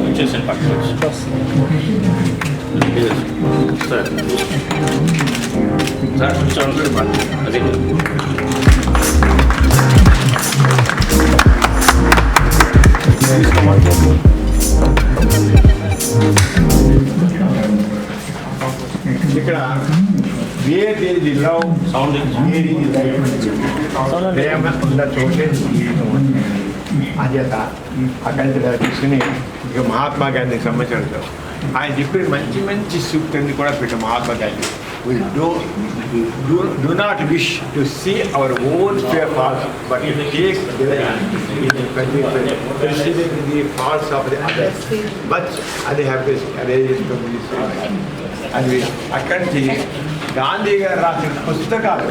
వచ్చేసాను పక్కన sir sir కూర్చోండి అదే ఇక్కడ where there is love sound where is ప్రేమ ఉన్న చోటే అజేత అక్కడి తీసుకుని ఇక మహాత్మా గాంధీకి సంబంధించిన ఆయన చెప్పిన మంచి మంచి సూక్తుల్ని కూడా పెట్టాం Mahatma Gandhi we do not wish to see our own faults, but to take consider the faults of the others. But they have this courage to be and అక్కడి నుంచి గాంధీ గారు రాసిన పుస్తకాలు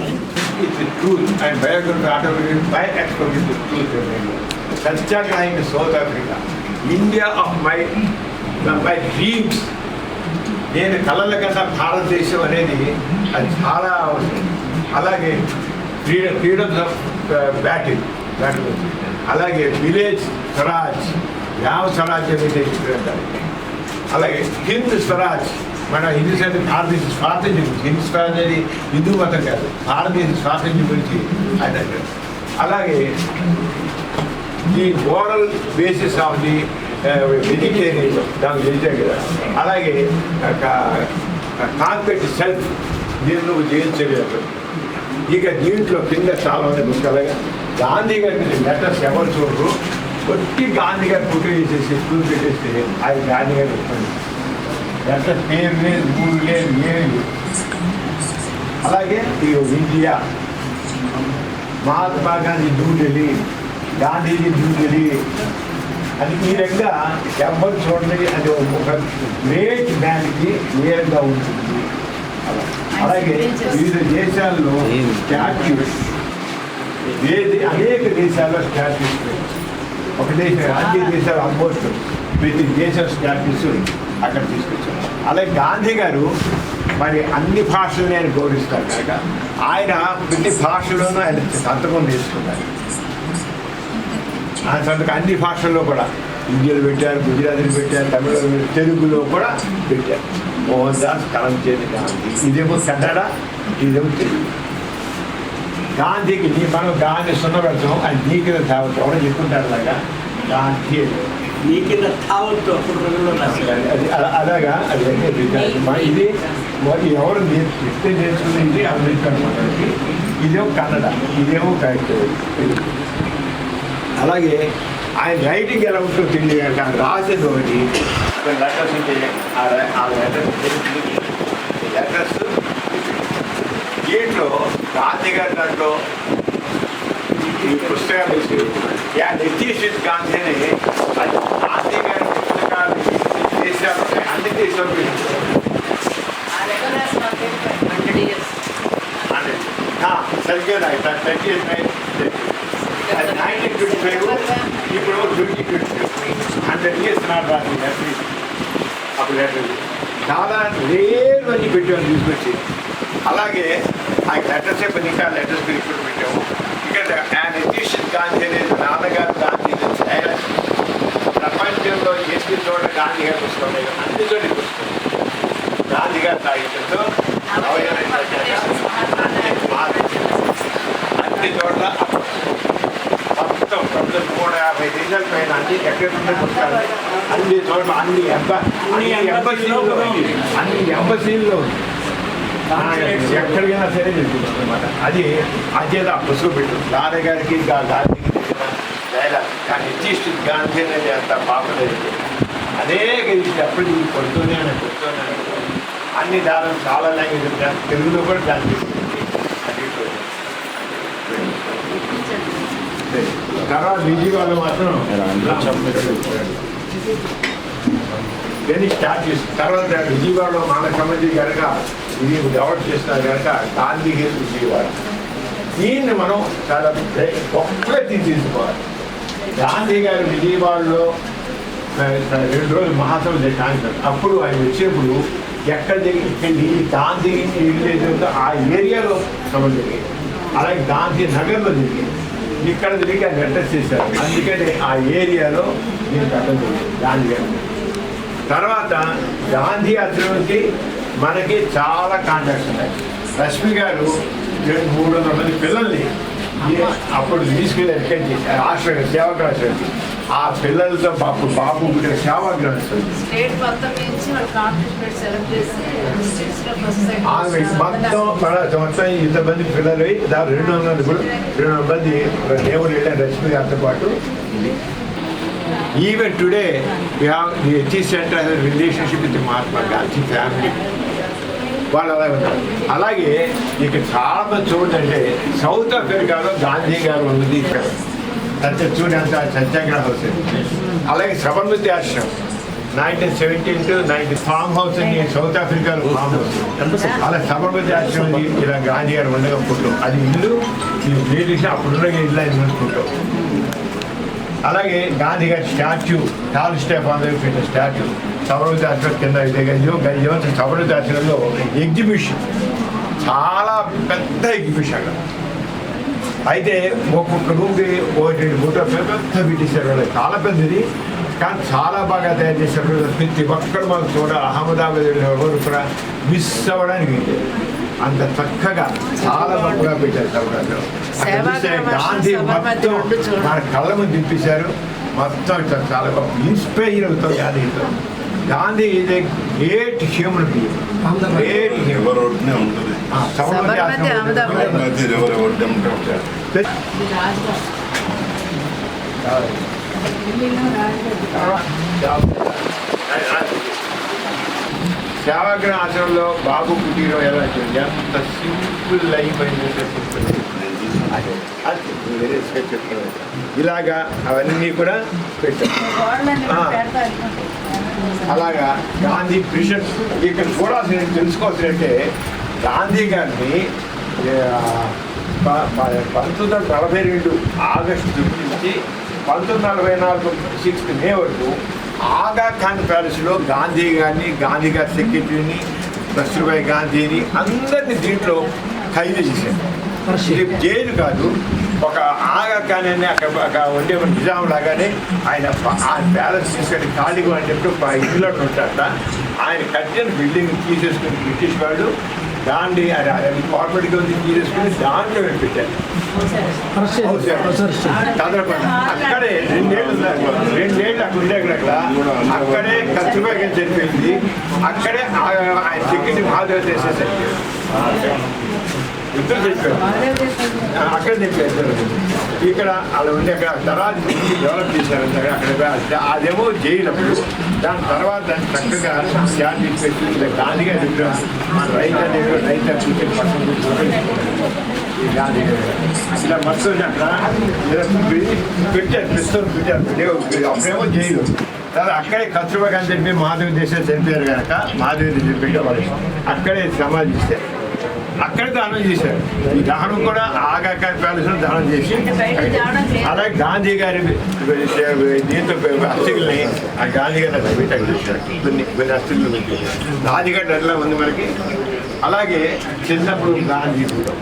it's truth and biography by experience truth Satyagraha in south Africa India of my dreams నేను కళల కన్నా భారతదేశం అనేది అది చాలా అవసరం. అలాగే ఫ్రీడమ్స్ ఆఫ్ బ్యాటిల్ అలాగే విలేజ్ స్వరాజ్ గ్రామ స్వరాజ్యం అంటారు. అలాగే హింద్ స్వరాజ్ మన హిందూ సంఘం భారతదేశ స్వాతంత్ర్యం గురించి హిందూ స్వరాజ్ అనేది హిందూ మతం కాదు భారతదేశ స్వాతంత్ర్యం గురించి ఆయన అంటారు. అలాగే the moral basis of the vegetarian దానికి తెలిసే కదా. అలాగే కాన్ఫెక్ట్ సెల్ఫ్ దీన్ని నువ్వు జయించలేదు. ఇక దీంట్లో కింద చాలా మంది పుస్తకాలుగా గాంధీ గారికి లెటర్స్ ఎవరు చూడరు ఒట్టి గాంధీ గారి ఫోటో వేసేసి స్కూల్ పెట్టేస్తే అది గాంధీ గారు వస్తుంది. లెటర్స్ పేరు లేదు ఊరు లేదు ఏమి. అలాగే ఈ ఇండియా మహాత్మా గాంధీ న్యూఢిల్లీ గాంధీజీ న్యూఢిల్లీ అది ఈ రకంగా ఎవరు చూడండి అది ఒక గ్రేట్ మ్యాన్కి వేరుగా ఉంటుంది. అలాగే వివిధ దేశాల్లో స్టాచ్యూస్ అనేక దేశాల్లో స్టాచ్యూస్ ఒక దేశం అన్ని దేశాలు ఆల్మోస్ట్ ప్రతి దేశం స్టాచ్యూస్ అక్కడ తీసుకొచ్చారు. అలాగే గాంధీ గారు మరి అన్ని భాషల్ని ఆయన గౌరవిస్తారు కనుక ఆయన ప్రతి భాషలోనూ ఆయన సంతకం తీసుకున్నారు. ఆయన సంతకం అన్ని భాషల్లో కూడా హిందీలో పెట్టారు, గుజరాతీలో పెట్టారు, తమిళలో తెలుగులో కూడా పెట్టారు. మోహన్ దాస్ కరంచంద్ గాంధీ ఇదేమో కన్నడ ఇదేమో తెలుగు. గాంధీకి మనం గాంధీ సున్న పెడతాం ఆయన నీ కింద తాగుతాం ఎవరో చెప్పుకుంటారు అలాగా గాంధీ నీ కింద తాగుతూ అలాగా అది ఇది ఎవరు చెప్తే నేర్చుకునేది అమెరికా మనకి ఇదేమో కన్నడ ఇదేమో అలాగే ఆయన రైటింగ్ ఎలా ఉంటుందో తెలియదు అంటే ఆయన రాసేది ఒకటి లెటర్స్ ఉంటే ఆ లెటర్స్ దీంట్లో గాంధీ గారి దాంట్లో ఈ పుస్తకాలు వేసి నితీష్ గాంధీ అని గాంధీ గారి పుస్తకాలు దేశాలు అన్ని దేశాలు సరిగ్గా 1925 ఇప్పుడు 2025 100 years నాడు రాసింది అట్లీస్ట్ అప్పుడు లెటర్ చాలా రేరు అని పెట్టాము తీసుకొచ్చి. అలాగే ఆ లెటర్స్ చెప్పి ఇంకా లెటర్స్ ఇప్పుడు పెట్టాము. ఇక్కడ నితీష్ గాంధీ అనేది నాన్నగారు గాంధీ ప్రపంచంలో ఎన్ని చోట గాంధీ గారి పుస్తకం లేదు అన్ని చోట పుస్తకం గాంధీ గారి సాహిత్యంతో అన్ని చోట్ల మొత్తం 150 దేశాల పైన అన్ని ఎక్కడ పుస్తకాలు అన్ని చోట్ల అన్ని ఎంబసీల్లో ఎక్కడికైనా సరే జరుగుతుంది అనమాట. అది అదేదో ఆ పుస్తకం పెట్టు గాంధీ గారికి గాంధీకి డైలాగ్ కానీ నితీష్ గాంధీ అనేది అంత పాపులర్ అనేక ఎప్పుడు కొడుతూనే అన్ని దాదాపు చాలా లాంగ్వేజ్ తెలుగులో కూడా గాంధీ తర్వాత విజయవాడ మాత్రం స్టార్ట్ చేస్తుంది. తర్వాత విజయవాడలో మనకు సంబంధించి కనుక ఇది డెవలప్ చేస్తున్నారు కనుక గాంధీ హిల్ విజయవాడ దీన్ని మనం చాలా గొప్పగా తీసుకోవాలి. గాంధీ గారు విజయవాడలో 2 రోజులు మహాసభ చేశారు. అప్పుడు ఆయన వచ్చేప్పుడు ఎక్కడ జరిగి గాంధీ ఇల్లు ఆ ఏరియాలో సభ జరిగింది. అలాగే గాంధీ నగర్లో జరిగింది. ఇక్కడ తిరిగి ఆయన అడ్రస్ చేశారు. అందుకని ఆ ఏరియాలో నేను కట్టం గాంధీ గారు. తర్వాత గాంధీ ఆశ్రమంకి మనకి చాలా కాంటాక్ట్స్ ఉన్నాయి. రష్మి గారు 300 మంది పిల్లల్ని అప్పుడు తీసుకెళ్ళి ఎన్కరేజ్ చేశారు ఆశ్రమం, సేవాగ్రహం. ఆ పిల్లలతో బాబు సేవాగ్రహం మొత్తం ఇంతమంది పిల్లలు 200 కూడా 200 మంది దేవుడు వెళ్ళారు రష్మి గారితో పాటు. Even today, we have the HE Center has a relationship with the Mahatma Gandhi family. వాళ్ళు అలాగే ఉన్నారు. అలాగే ఇక్కడ చాలా మంది చూడండి, సౌత్ ఆఫ్రికాలో గాంధీ గారు ఉన్నది ఇక్కడ చూడంత సత్యాగ్రహ హౌస్. అలాగే సబర్మతి ఆశ్రమం 1917 to 19 ఫామ్ హౌస్ అని సౌత్ ఆఫ్రికాలో ఫామ్ హౌస్. అలా సబర్మతి ఆశ్రమం ఇలా గాంధీ గారు ఉండగా ఫోటో, అది ఇల్లు బ్రిటిష్ అప్పుడున్న ఇల్లు అని ఫోటో. అలాగే గాంధీ గారి స్టాచ్యూ టాల్ స్టెప్ అందరూ పెట్టిన స్టాచ్యూ సబర్మతి ఆశ్రమం కింద గజం సబర్మతి ఆశ్రమంలో ఎగ్జిబిషన్, చాలా పెద్ద ఎగ్జిబిషన్ అక్కడ. అయితే ఒక్కొక్క రూమ్కి 1-2 ఫోటో పెద్ద పెట్టేశారు. వాళ్ళకి చాలా పెద్దది, కానీ చాలా బాగా తయారు చేశారు. ప్రతి ఒక్కరు మాకు చూడ అహ్మదాబాద్ ఎవరు కూడా మిస్ అవ్వడానికి అంత చక్కగా చాలా బాగా పెట్టారు. గాంధీ మొత్తం మన కళ్ళ ముందు తిప్పించారు. మొత్తం చాలా బాగా ఇన్స్పైర్ అవుతాం గాంధీతో. Gandhi is a great human being. సేవాగ్రహ ఆశ్రమంలో బాబు కుటీరం ఎలా చూడండి, ఎంత సింపుల్ లైఫ్ అయిందంటే సింపుల్. ఇలాగా అవన్నీ కూడా పెట్టారు. అలాగా గాంధీ ప్రిషన్స్ ఇక్కడ చూడాల్సిన తెలుసుకోవాల్సిందంటే గాంధీ గారిని 1942 ఆగస్టు నుంచి 1944 6 మే వరకు ఆగా ఖాన్ ప్యాలెస్లో గాంధీ గారిని, గాంధీ గారి సెక్రటరీని, కస్తూర్బాయ్ గాంధీని అందరినీ దీంట్లో ఖైదు చేశారు. ఇది జైలు కాదు, ఒక ఆగా ఖాన్ అని అక్కడ ఉండే నిజాం లాగానే ఆయన ప్యాలెస్ తీసుకొని ఖాళీగా అని చెప్పి ఇంట్లో ఉంటారట. ఆయన కట్టిన బిల్డింగ్ తీసేసుకుని బ్రిటిష్ వాళ్ళు గాంధీ కార్పొరేట్గా ఉంది తీసేసుకుని దాంట్లో పెట్టారు. అక్కడే 2 ఏళ్ళు అక్కడ ఉండే అక్కడే కస్తూర్బాయ్ గారు చనిపోయింది. అక్కడే ఆయన సెక్రటరీ మహాదేవ్ చేసేసారు. ఇద్దరు చెప్పారు అక్కడ చెప్పారు. ఇక్కడ అలా ఉండి అక్కడ దరాజ్ డెవలప్ చేశారు. అక్కడ అదేమో జైలు అప్పుడు. దాని తర్వాత దాన్ని చక్కగా స్టాండ్ తీసుకెళ్ళి గాంధీ గారి దగ్గర మన రైతు గాంధీ గారు ఇలా మొత్తం అక్కడ పెట్టారు, ప్రస్తుతం పెట్టారు. అప్పుడేమో జైలు. తర్వాత అక్కడే కస్తూర్బా గాంధీ చెప్పి మాధవి దేశాలు చనిపోయారు కనుక మాధవి దేశం పెట్టేవాళ్ళు అక్కడే సమాధి ఇస్తారు. అక్కడే దానం చేశారు. ఈ దహనం కూడా ఆగా ఖాన్ ప్యాలెస్లో దానం చేసి అలాగే గాంధీ గారి దీంతో అస్థికల్ని ఆ గాంధీ గారి అట్లా పెట్టారు చేశారు. కొన్ని అస్థికలు పెట్టి రాజఘాట్ అట్లా ఉంది మనకి. అలాగే చిన్నప్పుడు గాంధీ కూడా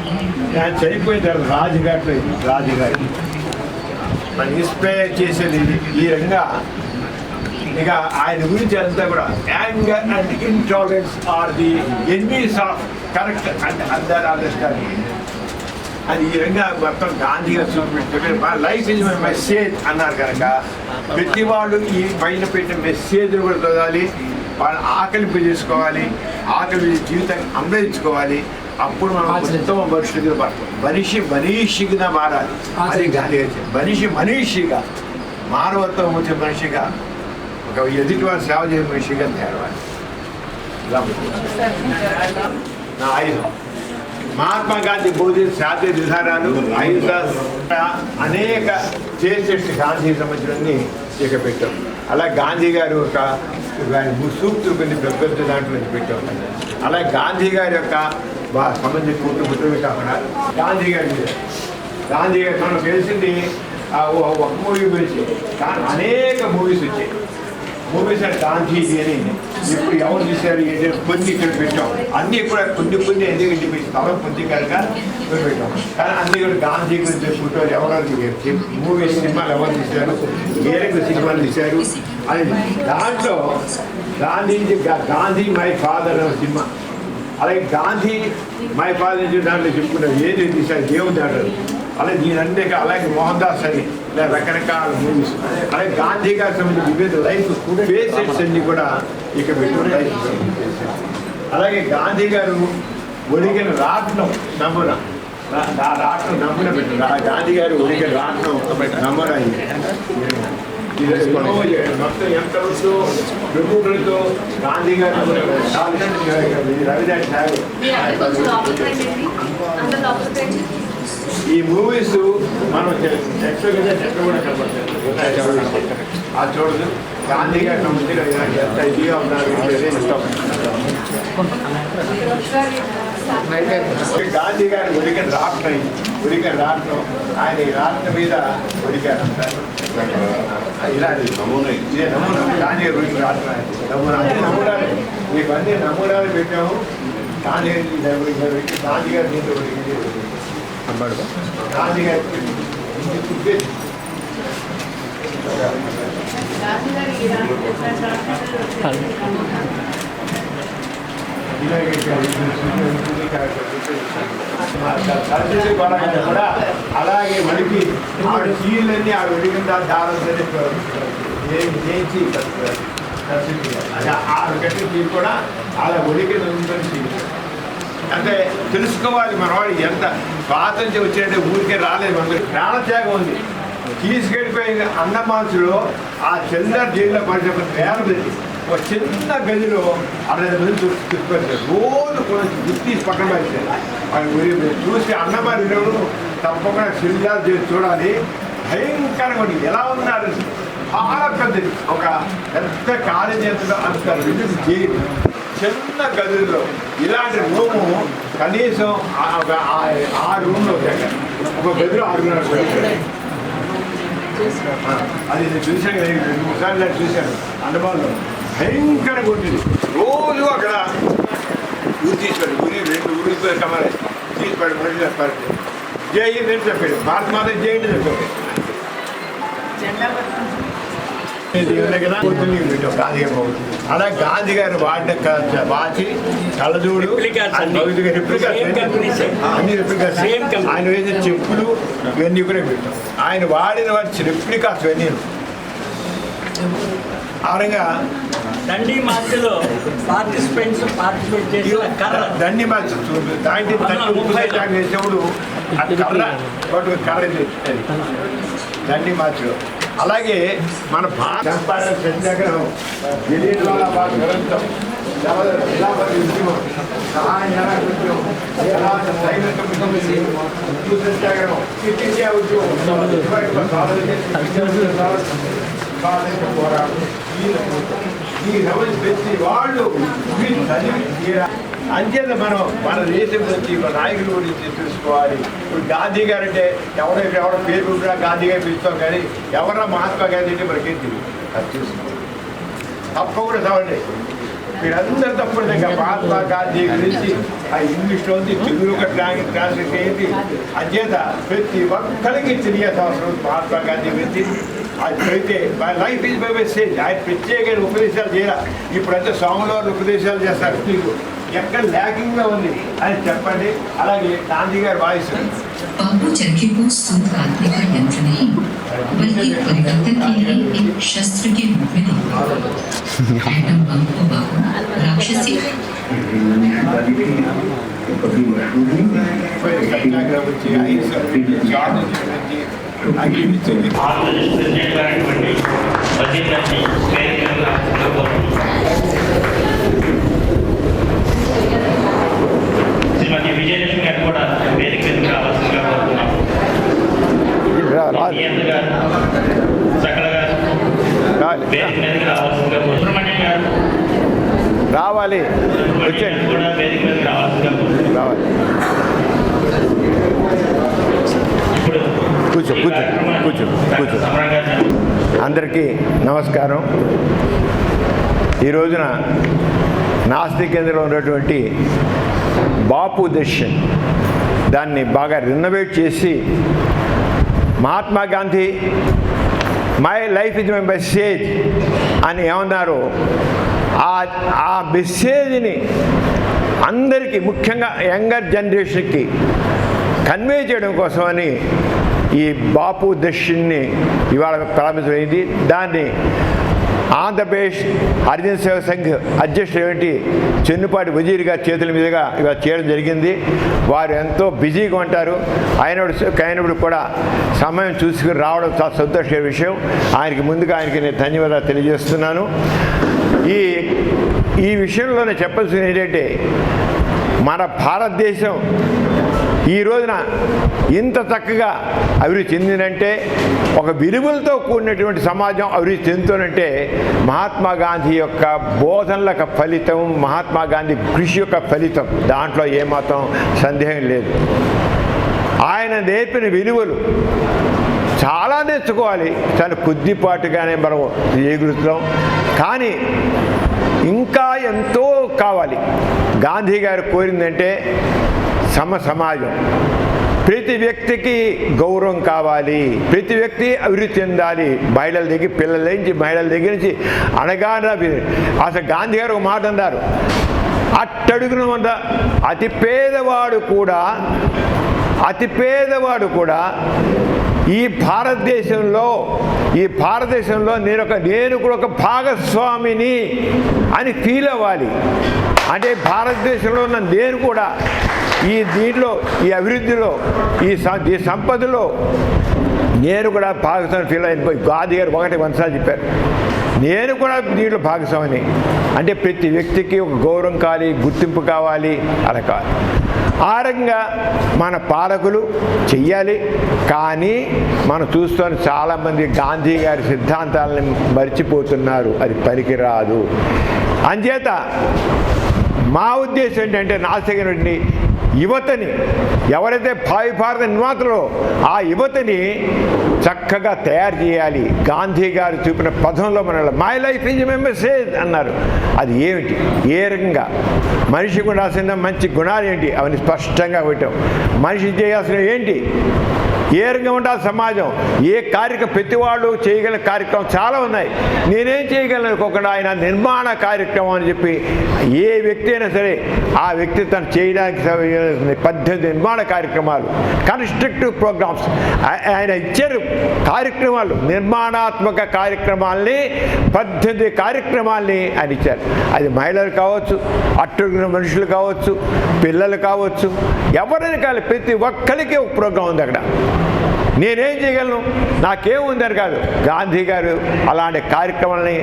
ఆయన చనిపోయిన తర్వాత రాజుగారి మన ఇన్స్పైర్ చేసేది ఈ రకంగా. ఇక ఆయన గురించి అంతా కూడా anger and intolerance are the enemies of correct and under understanding అది ఈ రకంగా మొత్తం గాంధీ గారు చూపెట్టుకుంటే మా లైఫ్ ఇస్ మై మెసేజ్ అన్నారు కనుక ప్రతి వాళ్ళు ఈ పైన పెట్టిన మెసేజ్లు కూడా చదవాలి, వాళ్ళ ఆకలింపు చేసుకోవాలి, ఆకలి జీవితాన్ని అనుభవించుకోవాలి. అప్పుడు మనం ఉత్తమ మనుషులుగా పడతాం. మనిషిగా మారాలి. అది గాంధీ గారు మనిషిగా మానవత్వం వచ్చే మనిషిగా, ఒక ఎదుటి వారు సేవ చేసే మనిషిగా తయారవాలి. నా ఆయుధం మహాత్మా గాంధీ బోధించిన శాంతి విధానాలు, ఆయుధాలు అనేక చేసేసి గాంధీ సంబంధించినవన్నీ ఇక పెట్టాం. అలా గాంధీ గారు ఒక సూక్తులు కొన్ని పెద్ద దాంట్లో పెట్టాం. అలాగే గాంధీ గారి యొక్క సంబంధించిన పుట్టుబుట్టువి కాకుండా గాంధీ గారి మనకు తెలిసింది ఒక మూవీ గురించి, కానీ అనేక మూవీస్ వచ్చాయి. మూవీస్ అండ్ గాంధీజీ అని ఇప్పుడు ఎవరు చూశారు ఏంటంటే కొన్ని ఇక్కడ పెట్టాం అన్నీ కూడా కొన్ని ఎందుకంటే మీ స్థలం కొద్ది కనుక ఇక్కడ పెట్టాం కానీ అన్నీ కూడా గాంధీ గురించి ఫోటోలు ఎవరు మూవీస్ సినిమాలు ఎవరు తీశారు ఏ రకమైన సినిమాలు తీశారు అని దాంట్లో గాంధీ మై ఫాదర్ అనే సినిమా అలాగే గాంధీ మై ఫాదర్ దాంట్లో చెప్పుకుంటారు ఏది తీశారు దేవుడు అంటారు అలాగే దీని అలాగే మోహన్ దాస్ అని ఇలా రకరకాల మూవీస్ అలాగే గాంధీ గారి సంబంధించిన వివిధ లైఫ్ ఫేసెట్స్ అన్ని కూడా ఇక పెట్టుకుంటాయి. అలాగే గాంధీ గారు ఒడిగిన రాట్నం నమూనా రాట్నం నమూనా పెట్టారు. గాంధీ గారు ఒడిగిన రాట్నం నమూనా మొత్తం ఎంత వస్తూ బ్రిటిషర్తో గాంధీ గారు రవిదాస్ ఈ మూవీస్ మనం ఎక్కడ కూడా కనబడతాయి. అది చూడదు గాంధీ గారి సంబంధించిన ఎంత ఇదిగా ఉన్నారు. గాంధీ గారి ఉడికని రాట్నం ఆయన ఈ రాట్నం మీద ఉడికారంటారు. ఇలాంటి నమూనా ఇదే నమూనా గాంధీ గారు ఉడికి రాట్నం నమూనాలు మీకు అన్ని నమూనాలు పెట్టాము. గాంధీ గారి మీద ఉడికి గాంధీ గారి కూడా అలాగే మనకి ఆవిడ చీలన్నీ ఆవిడ ఉడికిన దారం చేయించి ఆవిడ కట్టిన చీలు కూడా అలా ఉడికిన అంటే తెలుసుకోవాలి మనవాడు ఎంత స్వాతంత్ర్యం వచ్చేటంటే ఊరికే రాలేదు. మనకి ప్రాణత్యాగం ఉంది. తీసుకెళ్ళిపోయిన అన్నమాసులో ఆ చందర్ జైల్లో పడిన వేల మంది ఒక చిన్న గదిలో 60 మంది తీసుకొచ్చారు. రోజు కూడా గుర్తి పక్కన పడితే చూసి అన్నమారు తప్పకుండా చందర్ జైలు చూడాలి. భయంకరంగా ఉంది. ఎలా ఉన్నారు చాలా పెద్దది ఒక పెద్ద కాలేజీ అంత జైలు చిన్న గదుల్లో ఇలాంటి రూము కనీసం ఆ రూమ్లో ఒక గదిలో 6 అది నేను చూశాను. 2 సార్లు చూశాను అండమాన్లో. భయంకరంగా ఉంటుంది. రోజు అక్కడ ఊరి తీసుకోండి ఊరిపోయి కమరే తీసుకోండి మళ్ళీ జై నేను చెప్పాడు. భారత మాత జై అని చెప్పాడు. అలా గాంధీ గారు వాచి కళ్ళజోడు అన్ని రిప్లికాస్ ఆయన వేసిన చెప్పులు ఇవన్నీ కూడా పెట్టాం. ఆయన వాడిన వాటి రిప్లికాస్ ఇవన్నీ ఆరంగా దండి మార్చిలో పార్టిసిపేట్ చేసిన దండి మార్చి వేసేవాడు కర్ర దండి మార్చిలో. అలాగే మన సత్యాగ్రహం వాళ్ళు అంచేత మనం మన దేశం గురించి మన నాయకుల గురించి తెలుసుకోవాలి. ఇప్పుడు గాంధీ గారు అంటే ఎవరో పేరు కూడా గాంధీ గారు పిలుస్తాం కానీ ఎవరన్నా మహాత్మా గాంధీ అంటే మనకేం తెలియదు. అది తెలుసుకోవాలి. తప్పకుండా చదవండి. మీరందరూ తప్పుడు దగ్గర మహాత్మా గాంధీ గురించి ఆ ఇంగ్లీష్లో ఉంది, తెలుగులో ట్రాన్స్లేట్ అయ్యింది. అంచేత ప్రతి ఒక్కరికి తెలియాల్సిన అవసరం మహాత్మా గాంధీ గురించి. అది అయితే my life is my message. ఆయన ప్రత్యేకమైన ఉపదేశాలు చేయాలి. ఇప్పుడంతా స్వాముల వారు ఉపదేశాలు చేస్తారు. మీకు ఎక్కడ ల్యాకింగ్గా ఉంది అని చెప్పండి. అలాగే గాంధీ గారి వాయిస్ बापू चरखे को सूत काटने का यंत्र नहीं बल्कि परिवर्तन के लिए एक शस्त्र के रूप में देखा। एटम बम को बापू राक्षसी శ్రీమతి విజయలక్ష్మి గారు కూడా వేదిక మీదకి రావాల్సిందిగా కోరుతున్నాం. సకల గారు వేదిక మీదకి రావాల్సిందిగా సుబ్రహ్మణ్యం గారు రావాలి కూడా వేదిక మీదకి రావాల్సిందిగా రావాలి. ఇప్పుడు కూర్చో అందరికీ నమస్కారం. ఈ రోజున నాస్తి కేంద్రంలో ఉన్నటువంటి బాపు దర్శన్ దాన్ని బాగా రినోవేట్ చేసి Mahatma Gandhi my life is my message అని ఏమన్నారు, ఆ మెసేజ్ని అందరికీ ముఖ్యంగా యంగర్ జనరేషన్కి కన్వే చేయడం కోసమని ఈ బాపు దర్శన్ని ఇవాళ ప్రారంభించబడింది. దాన్ని ఆంధ్రప్రదేశ్ హరిజన సేవ సంఘ్ అధ్యక్షుడు ఏమిటి చెన్నుపాటి వజీర్ గారి చేతుల మీదుగా ఇవాళ చేయడం జరిగింది. వారు ఎంతో బిజీగా ఉంటారు, అయినప్పుడు కూడా సమయం చూసుకుని రావడం చాలా సంతోషమైన విషయం. ఆయనకి నేను ధన్యవాదాలు తెలియజేస్తున్నాను. ఈ విషయంలోనే చెప్పాల్సింది ఏంటంటే, మన భారతదేశం ఈ రోజున ఇంత చక్కగా అభివృద్ధి చెందిందంటే, ఒక విలువలతో కూడినటువంటి సమాజం అభివృద్ధి చెందుతుందంటే మహాత్మా గాంధీ యొక్క బోధనల ఫలితం, మహాత్మా గాంధీ కృషి యొక్క ఫలితం. దాంట్లో ఏమాత్రం సందేహం లేదు. ఆయన నేర్పిన విలువలు చాలా నేర్చుకోవాలి, చాలా కొద్దిపాటుగానే మనం చేయగలుగుతాం. కానీ ఇంకా ఎంతో కావాలి. గాంధీ గారు కోరిందంటే సమాజం, ప్రతి వ్యక్తికి గౌరవం కావాలి, ప్రతి వ్యక్తి అభివృద్ధి చెందాలి. పిల్లల దగ్గర నుంచి అనగానే అసలు గాంధీ గారు ఒక మాట అన్నారు, అట్టడుగున ఉన్న అతి పేదవాడు కూడా ఈ భారతదేశంలో నేను కూడా ఒక భాగస్వామిని అని ఫీల్ అవ్వాలి. అంటే భారతదేశంలో ఉన్న నేను కూడా దీంట్లో, ఈ అభివృద్ధిలో, ఈ సంపదలో నేను కూడా భాగస్వామి ఫీల్ అయిపోయి గాంధీ గారు ఒకటి మనసారి చెప్పారు, నేను కూడా దీంట్లో భాగస్వామిని. అంటే ప్రతి వ్యక్తికి ఒక గౌరవం కావాలి, గుర్తింపు కావాలి, అలా కావాలి. ఆ రకంగా మన పాలకులు చెయ్యాలి. కానీ మనం చూస్తున్న చాలామంది గాంధీ గారి సిద్ధాంతాలను మర్చిపోతున్నారు, అది పనికిరాదు. అంచేత మా ఉద్దేశం ఏంటంటే, నాస్తికటువంటి యువతని, ఎవరైతే భావి భారత నిర్మాతలో ఆ యువతని చక్కగా తయారు చేయాలి. గాంధీ గారు చూపిన పదంలో మన my life is my message అన్నారు. అది ఏమిటి, ఏ రకంగా మనిషికి ఉండాల్సిన మంచి గుణాలు ఏంటి, అవన్నీ స్పష్టంగా పెట్టాం. మనిషి చేయాల్సినవి ఏంటి, ఏ రకంగా ఉండాలి సమాజం, ఏ కార్యక్రమం, ప్రతి వాళ్ళు చేయగల కార్యక్రమం చాలా ఉన్నాయి. నేనేం చేయగలను అనుకోకుండా ఆయన నిర్మాణ కార్యక్రమం అని చెప్పి ఏ వ్యక్తి అయినా సరే ఆ వ్యక్తి తను చేయడానికి 18 నిర్మాణ కార్యక్రమాలు, కన్స్ట్రక్టివ్ ప్రోగ్రామ్స్ ఆయన ఇచ్చారు. కార్యక్రమాలు, నిర్మాణాత్మక కార్యక్రమాల్ని 18 కార్యక్రమాల్ని ఆయన ఇచ్చారు. అది మహిళలు కావచ్చు, అట్టడుగున మనుషులు కావచ్చు, పిల్లలు కావచ్చు, ఎవరైనా కాదు, ప్రతి ఒక్కరికి ఒక ప్రోగ్రాం ఉంది అక్కడ. నేనేం చేయగలను, నాకేముందని కాదు. గాంధీ గారు అలాంటి కార్యక్రమాలని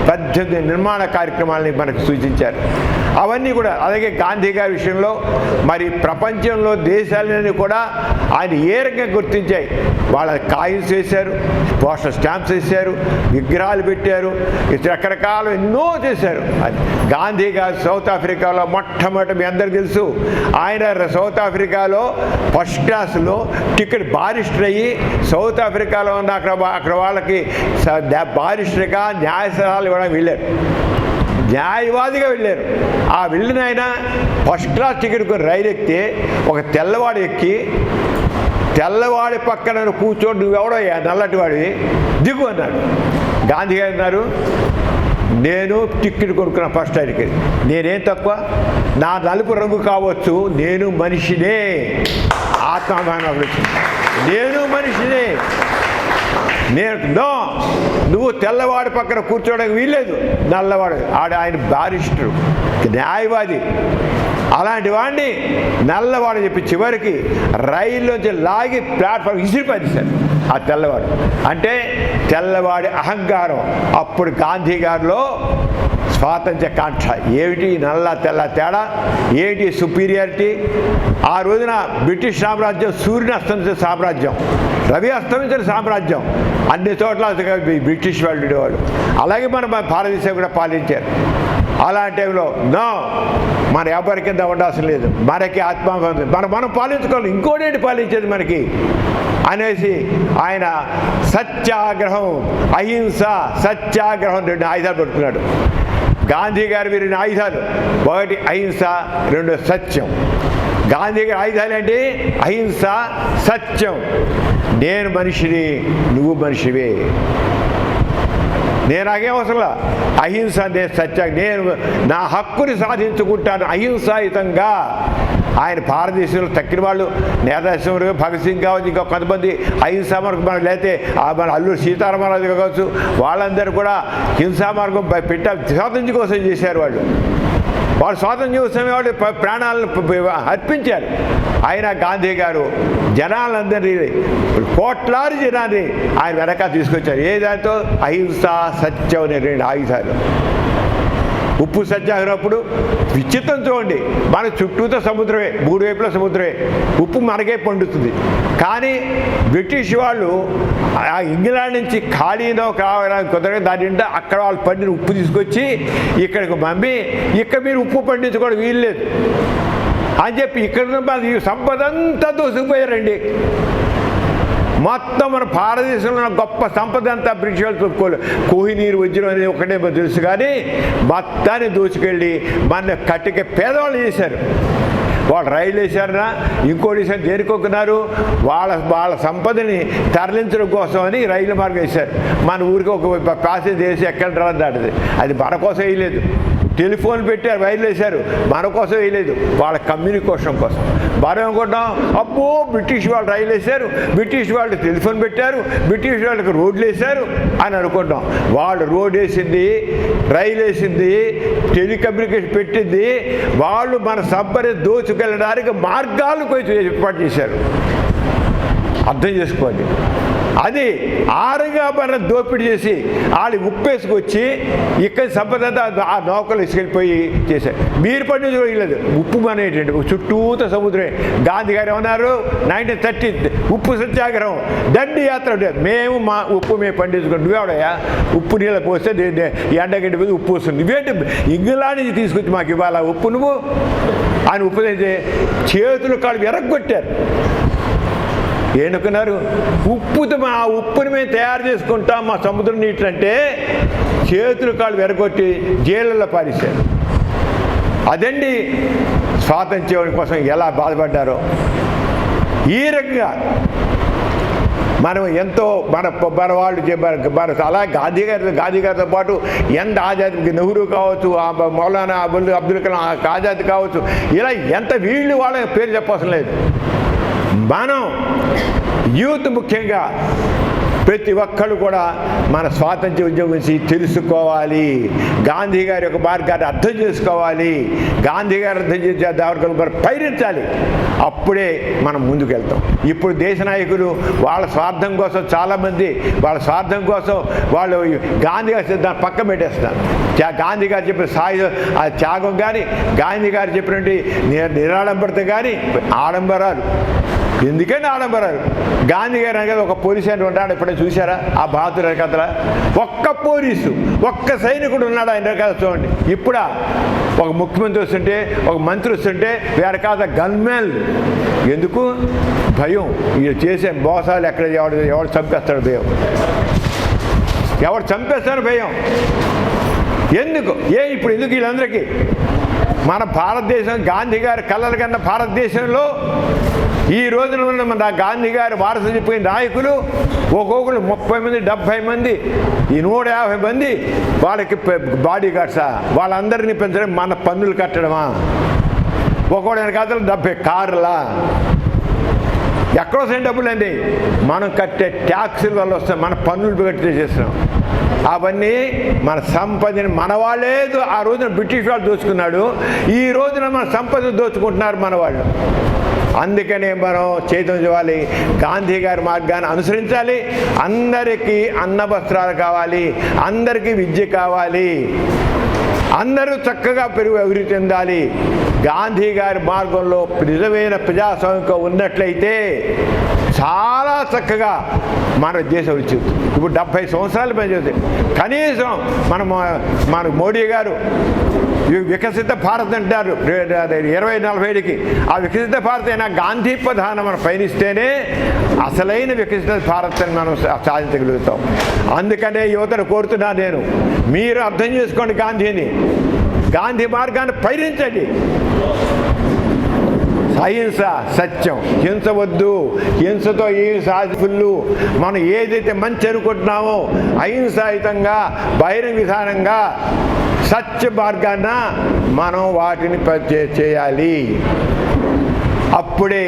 18 నిర్మాణ కార్యక్రమాలని మనకు సూచించారు. అవన్నీ కూడా అలాగే గాంధీ గారి విషయంలో మరి ప్రపంచంలో దేశాలన్నీ కూడా ఆయన ఏ రకంగా గుర్తించాయి. వాళ్ళ కాయిన్స్ వేశారు, పోస్టల్ స్టాంప్స్ వేశారు, విగ్రహాలు పెట్టారు, రకరకాలు ఎన్నో చేశారు. అది గాంధీ గారు సౌత్ ఆఫ్రికాలో మొట్టమొదటి, మీ అందరికీ తెలుసు, ఆయన సౌత్ ఆఫ్రికాలో ఫస్ట్ క్లాస్లో టికెట్ బారిస్టర్ అయ్యి సౌత్ ఆఫ్రికాలో ఉన్న అక్కడ వాళ్ళకి బారిస్టర్గా న్యాయ సలహాలు ఇవ్వడానికి వెళ్ళారు, న్యాయవాదిగా వెళ్ళారు. ఆ వెళ్ళిన ఆయన ఫస్ట్ క్లాస్ టికెట్ రైలు ఎక్కితే ఒక తెల్లవాడు ఎక్కి తెల్లవాడి పక్కన కూర్చోండి, నువ్వెవడోయ్యా నల్లటి వాడివి, దిగు అన్నాడు. గాంధీ గారు అన్నారు, నేను టికెట్ కొనుక్కున్నా ఫస్ట్ టైంకి, నేనేం తక్కువ, నా నలుపు రంగు కావచ్చు, నేను మనిషినే, ఆత్మాభిమానం వచ్చింది, నేను మనిషినే, నువ్వు తెల్లవాడి పక్కన కూర్చోవడానికి వీల్లేదు, నల్లవాడు. ఆయన బారిస్టరు, న్యాయవాది, అలాంటి వాడిని నల్లవాడు చెప్పి చివరికి రైల్లోంచి లాగి ప్లాట్ఫామ్ విసిరిపరిశారు ఆ తెల్లవాడు. అంటే తెల్లవాడి అహంకారం. అప్పుడు గాంధీ గారిలో స్వాతంత్ర్య కాంక్ష ఏమిటి, నల్ల తెల్ల తేడా ఏమిటి, సుపీరియారిటీ. ఆ రోజున బ్రిటిష్ సామ్రాజ్యం సూర్యుని అస్తమించిన సామ్రాజ్యం, రవి అస్తమించిన సామ్రాజ్యం, అన్ని చోట్ల బ్రిటిష్ వాళ్ళు ఉండేవాళ్ళు. అలాగే మన భారతదేశం కూడా పాలించారు. అలాంటి టైంలో మన ఎవరి కింద ఉండాల్సిన లేదు, మనకి ఆత్మాభిమానం, మనం పాలించుకోవాలి, ఇంకోటి పాలించేది మనకి అనేసి ఆయన సత్యాగ్రహం, అహింస, సత్యాగ్రహం 2 ఆయుధాలు పెడుతున్నాడు. గాంధీ గారు వీరిని ఆయుధాలు, ఒకటి అహింస, రెండు సత్యం. గాంధీ గారి ఆయుధాలు ఏంటి? అహింస, సత్యం. నేను మనిషిని, నువ్వు మనిషివే. నేను నాకేం అవసరంలా, అహింస, నేను సత్యం, నేను నా హక్కుని సాధించుకుంటాను అహింసాయుతంగా. ఆయన భారతదేశంలో తక్కిన వాళ్ళు నేతాశ్వరు, భగత్ సింగ్ కావచ్చు, ఇంకా కొంతమంది అహింసా మార్గం మనం లేకపోతే మన అల్లూరి సీతారామరాజు కావచ్చు, వాళ్ళందరూ కూడా హింసా మార్గం స్వాతంత్ర్యం కోసం చేశారు. వాళ్ళు స్వాతంత్ర్యం కోసం వాళ్ళు ప్రాణాలను అర్పించారు. అయినా గాంధీ గారు జనాలందరినీ, కోట్లాది జనాన్ని ఆయన వెనక తీసుకొచ్చారు. ఏ దాంతో? అహింస, సత్యం అనే రెండు ఆయుధాలు. ఉప్పు సత్యాగ్రహం అప్పుడు విచిత్రం చూడండి, మన చుట్టూతో సముద్రమే, మూడు వైపుల సముద్రమే, ఉప్పు మనకే పండుతుంది. కానీ బ్రిటిష్ వాళ్ళు ఇంగ్లాండ్ నుంచి ఖాళీలో కావడానికి కుదరగా దాని నిండా అక్కడ వాళ్ళు పండిన ఉప్పు తీసుకొచ్చి ఇక్కడికి పంపి, ఇక్కడ మీరు ఉప్పు పండించుకోవడం వీల్లేదు అని చెప్పి ఇక్కడ సంపద అంతా దోసుకుపోయారండి. మొత్తం మన భారతదేశంలో గొప్ప సంపద అంతా బ్రిటిష్ వాళ్ళు తొక్కుకోలేదు. కోహినీరు వజ్రం అనేది ఒకటే తెలుసు, కానీ మొత్తాన్ని దోచుకెళ్ళి మన కట్టిక పేదవాళ్ళు చేశారు. వాళ్ళు రైలు వేసారనా, ఇంకోటి వేసారు, దేనికొక్కున్నారు? వాళ్ళ సంపదని తరలించడం కోసం అని రైలు మార్గం వేశారు. మన ఊరికి ఒక ప్యాసేజ్ వేసి ఎక్కడ రాదు, అది మన కోసం వేయలేదు. టెలిఫోన్ పెట్టారు, రైలు వేశారు, మన కోసం వేయలేదు, వాళ్ళ కమ్యూనికేషన్ కోసం. మనం అనుకుంటాం, అబ్బో బ్రిటిష్ వాళ్ళు రైలు వేశారు, బ్రిటిష్ వాళ్ళు టెలిఫోన్ పెట్టారు, బ్రిటిష్ వాళ్ళకి రోడ్లు వేశారు అని అనుకుంటాం. వాళ్ళు రోడ్ వేసింది, రైలు వేసింది, టెలికమ్యూనికేషన్ పెట్టింది, వాళ్ళు మన సబ్బని దోచుకెళ్ళడానికి మార్గాలు కొంచెం ఏర్పాటు చేశారు. అర్థం చేసుకోండి. అది ఆరుగా మన దోపిడీ చేసి వాళ్ళు ఉప్పేసుకొచ్చి ఇక్కడ సంపద ఆ నౌకలు ఇసుకెళ్ళిపోయి చేశారు. మీరు పండించుకోలేదు. ఉప్పు అనేటువంటి చుట్టూతో సముద్రమే. గాంధీ గారు ఏమన్నారు? 1930 ఉప్పు సత్యాగ్రహం, దండి యాత్ర ఉండేది. మేము మా ఉప్పు మేము పండించుకోండి. నువ్వేవడయా ఉప్పు నీళ్ళ పోస్తే ఎండగడ్డి మీద ఉప్పు వస్తుంది, నువ్వేంటి ఇంగ్లాండ్ నుంచి తీసుకొచ్చి మాకు ఇవ్వాలా ఉప్పు నువ్వు అని ఉప్పు తెచ్చి చేతులు కాళ్ళు ఎరగొట్టారు. ఏనుకున్నారు? ఉప్పుతో ఆ ఉప్పుని మేము తయారు చేసుకుంటాం మా సముద్రం నీళ్ళు అంటే చేతులు కాళ్ళు వెరగొట్టి జైళ్ళల్లో పారేశారు. అదండి స్వాతంత్ర్యం కోసం ఎలా బాధపడ్డారో. ఈ రకంగా మనం ఎంతో మన వాళ్ళు మన అలా గాంధీ గారితో పాటు ఎంత ఆజాద్, నెహ్రూ కావచ్చు, మౌలానా అబ్దుల్ కలాం ఆజాద్ కావచ్చు, ఇలా ఎంత వీళ్ళు వాళ్ళ పేరు చెప్పవలసిన లేదు. మనం యూత్ ముఖ్యంగా ప్రతి ఒక్కళ్ళు కూడా మన స్వాతంత్ర్య ఉద్యమం గురించి తెలుసుకోవాలి. గాంధీ గారి యొక్క మార్గాన్ని అర్థం చేసుకోవాలి. గాంధీ గారు అర్థం చేసే దావర్ పైరించాలి. అప్పుడే మనం ముందుకు వెళ్తాం. ఇప్పుడు దేశ నాయకులు వాళ్ళ స్వార్థం కోసం, చాలామంది వాళ్ళ స్వార్థం కోసం వాళ్ళు గాంధీ గారి సిద్ధాంతం పక్క పెట్టేస్తున్నారు. గాంధీ గారు చెప్పిన ఆ త్యాగం కానీ, గాంధీ గారు చెప్పినటువంటి నిరాడంబరత కానీ ఆడంబరాలు. ఎందుకని ఆడంబరాలు? గాంధీ గారు అనగా ఒక పోలీసు అని ఉంటాడు, ఎప్పుడైనా చూసారా ఆ బహదూర్ కథలా? ఒక్క పోలీసు, ఒక్క సైనికుడు ఉన్నాడు ఆయన కథ చూడండి. ఇప్పుడా ఒక ముఖ్యమంత్రి వస్తుంటే, ఒక మంత్రి వస్తుంటే వేరే కాదు గన్మెన్. ఎందుకు? భయం. వీళ్ళు చేసే మోసాలు ఎక్కడ ఎవడు చంపేస్తాడు భయం, ఎవడు చంపేస్తాడు భయం. ఎందుకు? ఇప్పుడు ఎందుకు వీళ్ళందరికీ? మన భారతదేశం గాంధీ గారి కళలు కన్నా భారతదేశంలో ఈ రోజున ఉన్న మన గాంధీ గారి వారసు చెప్పిన నాయకులు ఒక్కొక్కరు 30 మంది 70 మంది, ఈ 150 మంది వాళ్ళకి బాడీ గార్డ్సా? వాళ్ళందరినీ పెంచడం మన పన్నులు కట్టడమా? ఒక్కొక్క కథలు 70 కార్లా? ఎక్కడ వస్తాయి డబ్బులు అండి? మనం కట్టే ట్యాక్సుల వల్ల వస్తాయి, మన పన్నులు కట్టి చేస్తున్నాం. అవన్నీ మన సంపదని మన వాళ్ళే ఆ రోజున బ్రిటిష్ వాళ్ళు దోచుకున్నాడు, ఈ రోజున మన సంపద దోచుకుంటున్నారు మన వాళ్ళు. అందుకనే మనం చైతన్యం చేయాలి, గాంధీ గారి మార్గాన్ని అనుసరించాలి. అందరికీ అన్న వస్త్రాలు కావాలి, అందరికీ విద్య కావాలి, అందరూ చక్కగా అభివృద్ధి చెందాలి. గాంధీ గారి మార్గంలో నిజమైన ప్రజాస్వామ్యం ఉన్నట్లయితే చాలా చక్కగా మన దేశం వచ్చింది. ఇప్పుడు 70 సంవత్సరాలు పనిచేస్తుంది. కనీసం మన మోడీ గారు వికసిత భారత్ అంటారు 2040కి. ఆ వికసిత భారత్ అయినా గాంధీ ప్రధానం మనం పయనిస్తేనే అసలైన వికసిత భారతాన్ని మనం సాధించగలుగుతాం. అందుకనే యువతను కోరుతున్నా నేను, మీరు అర్థం చేసుకోండి గాంధీని, గాంధీ మార్గాన్ని పయనించండి. అహింస సత్యం, హింస వద్దు, హింసతో ఏమి సాధిఫుల్లు. మనం ఏదైతే మంచి అనుకుంటున్నామో అహింసాయుతంగా బహిరంగ విధానంగా సత్య మార్గాన మనం వాటిని చేయాలి. అప్పుడే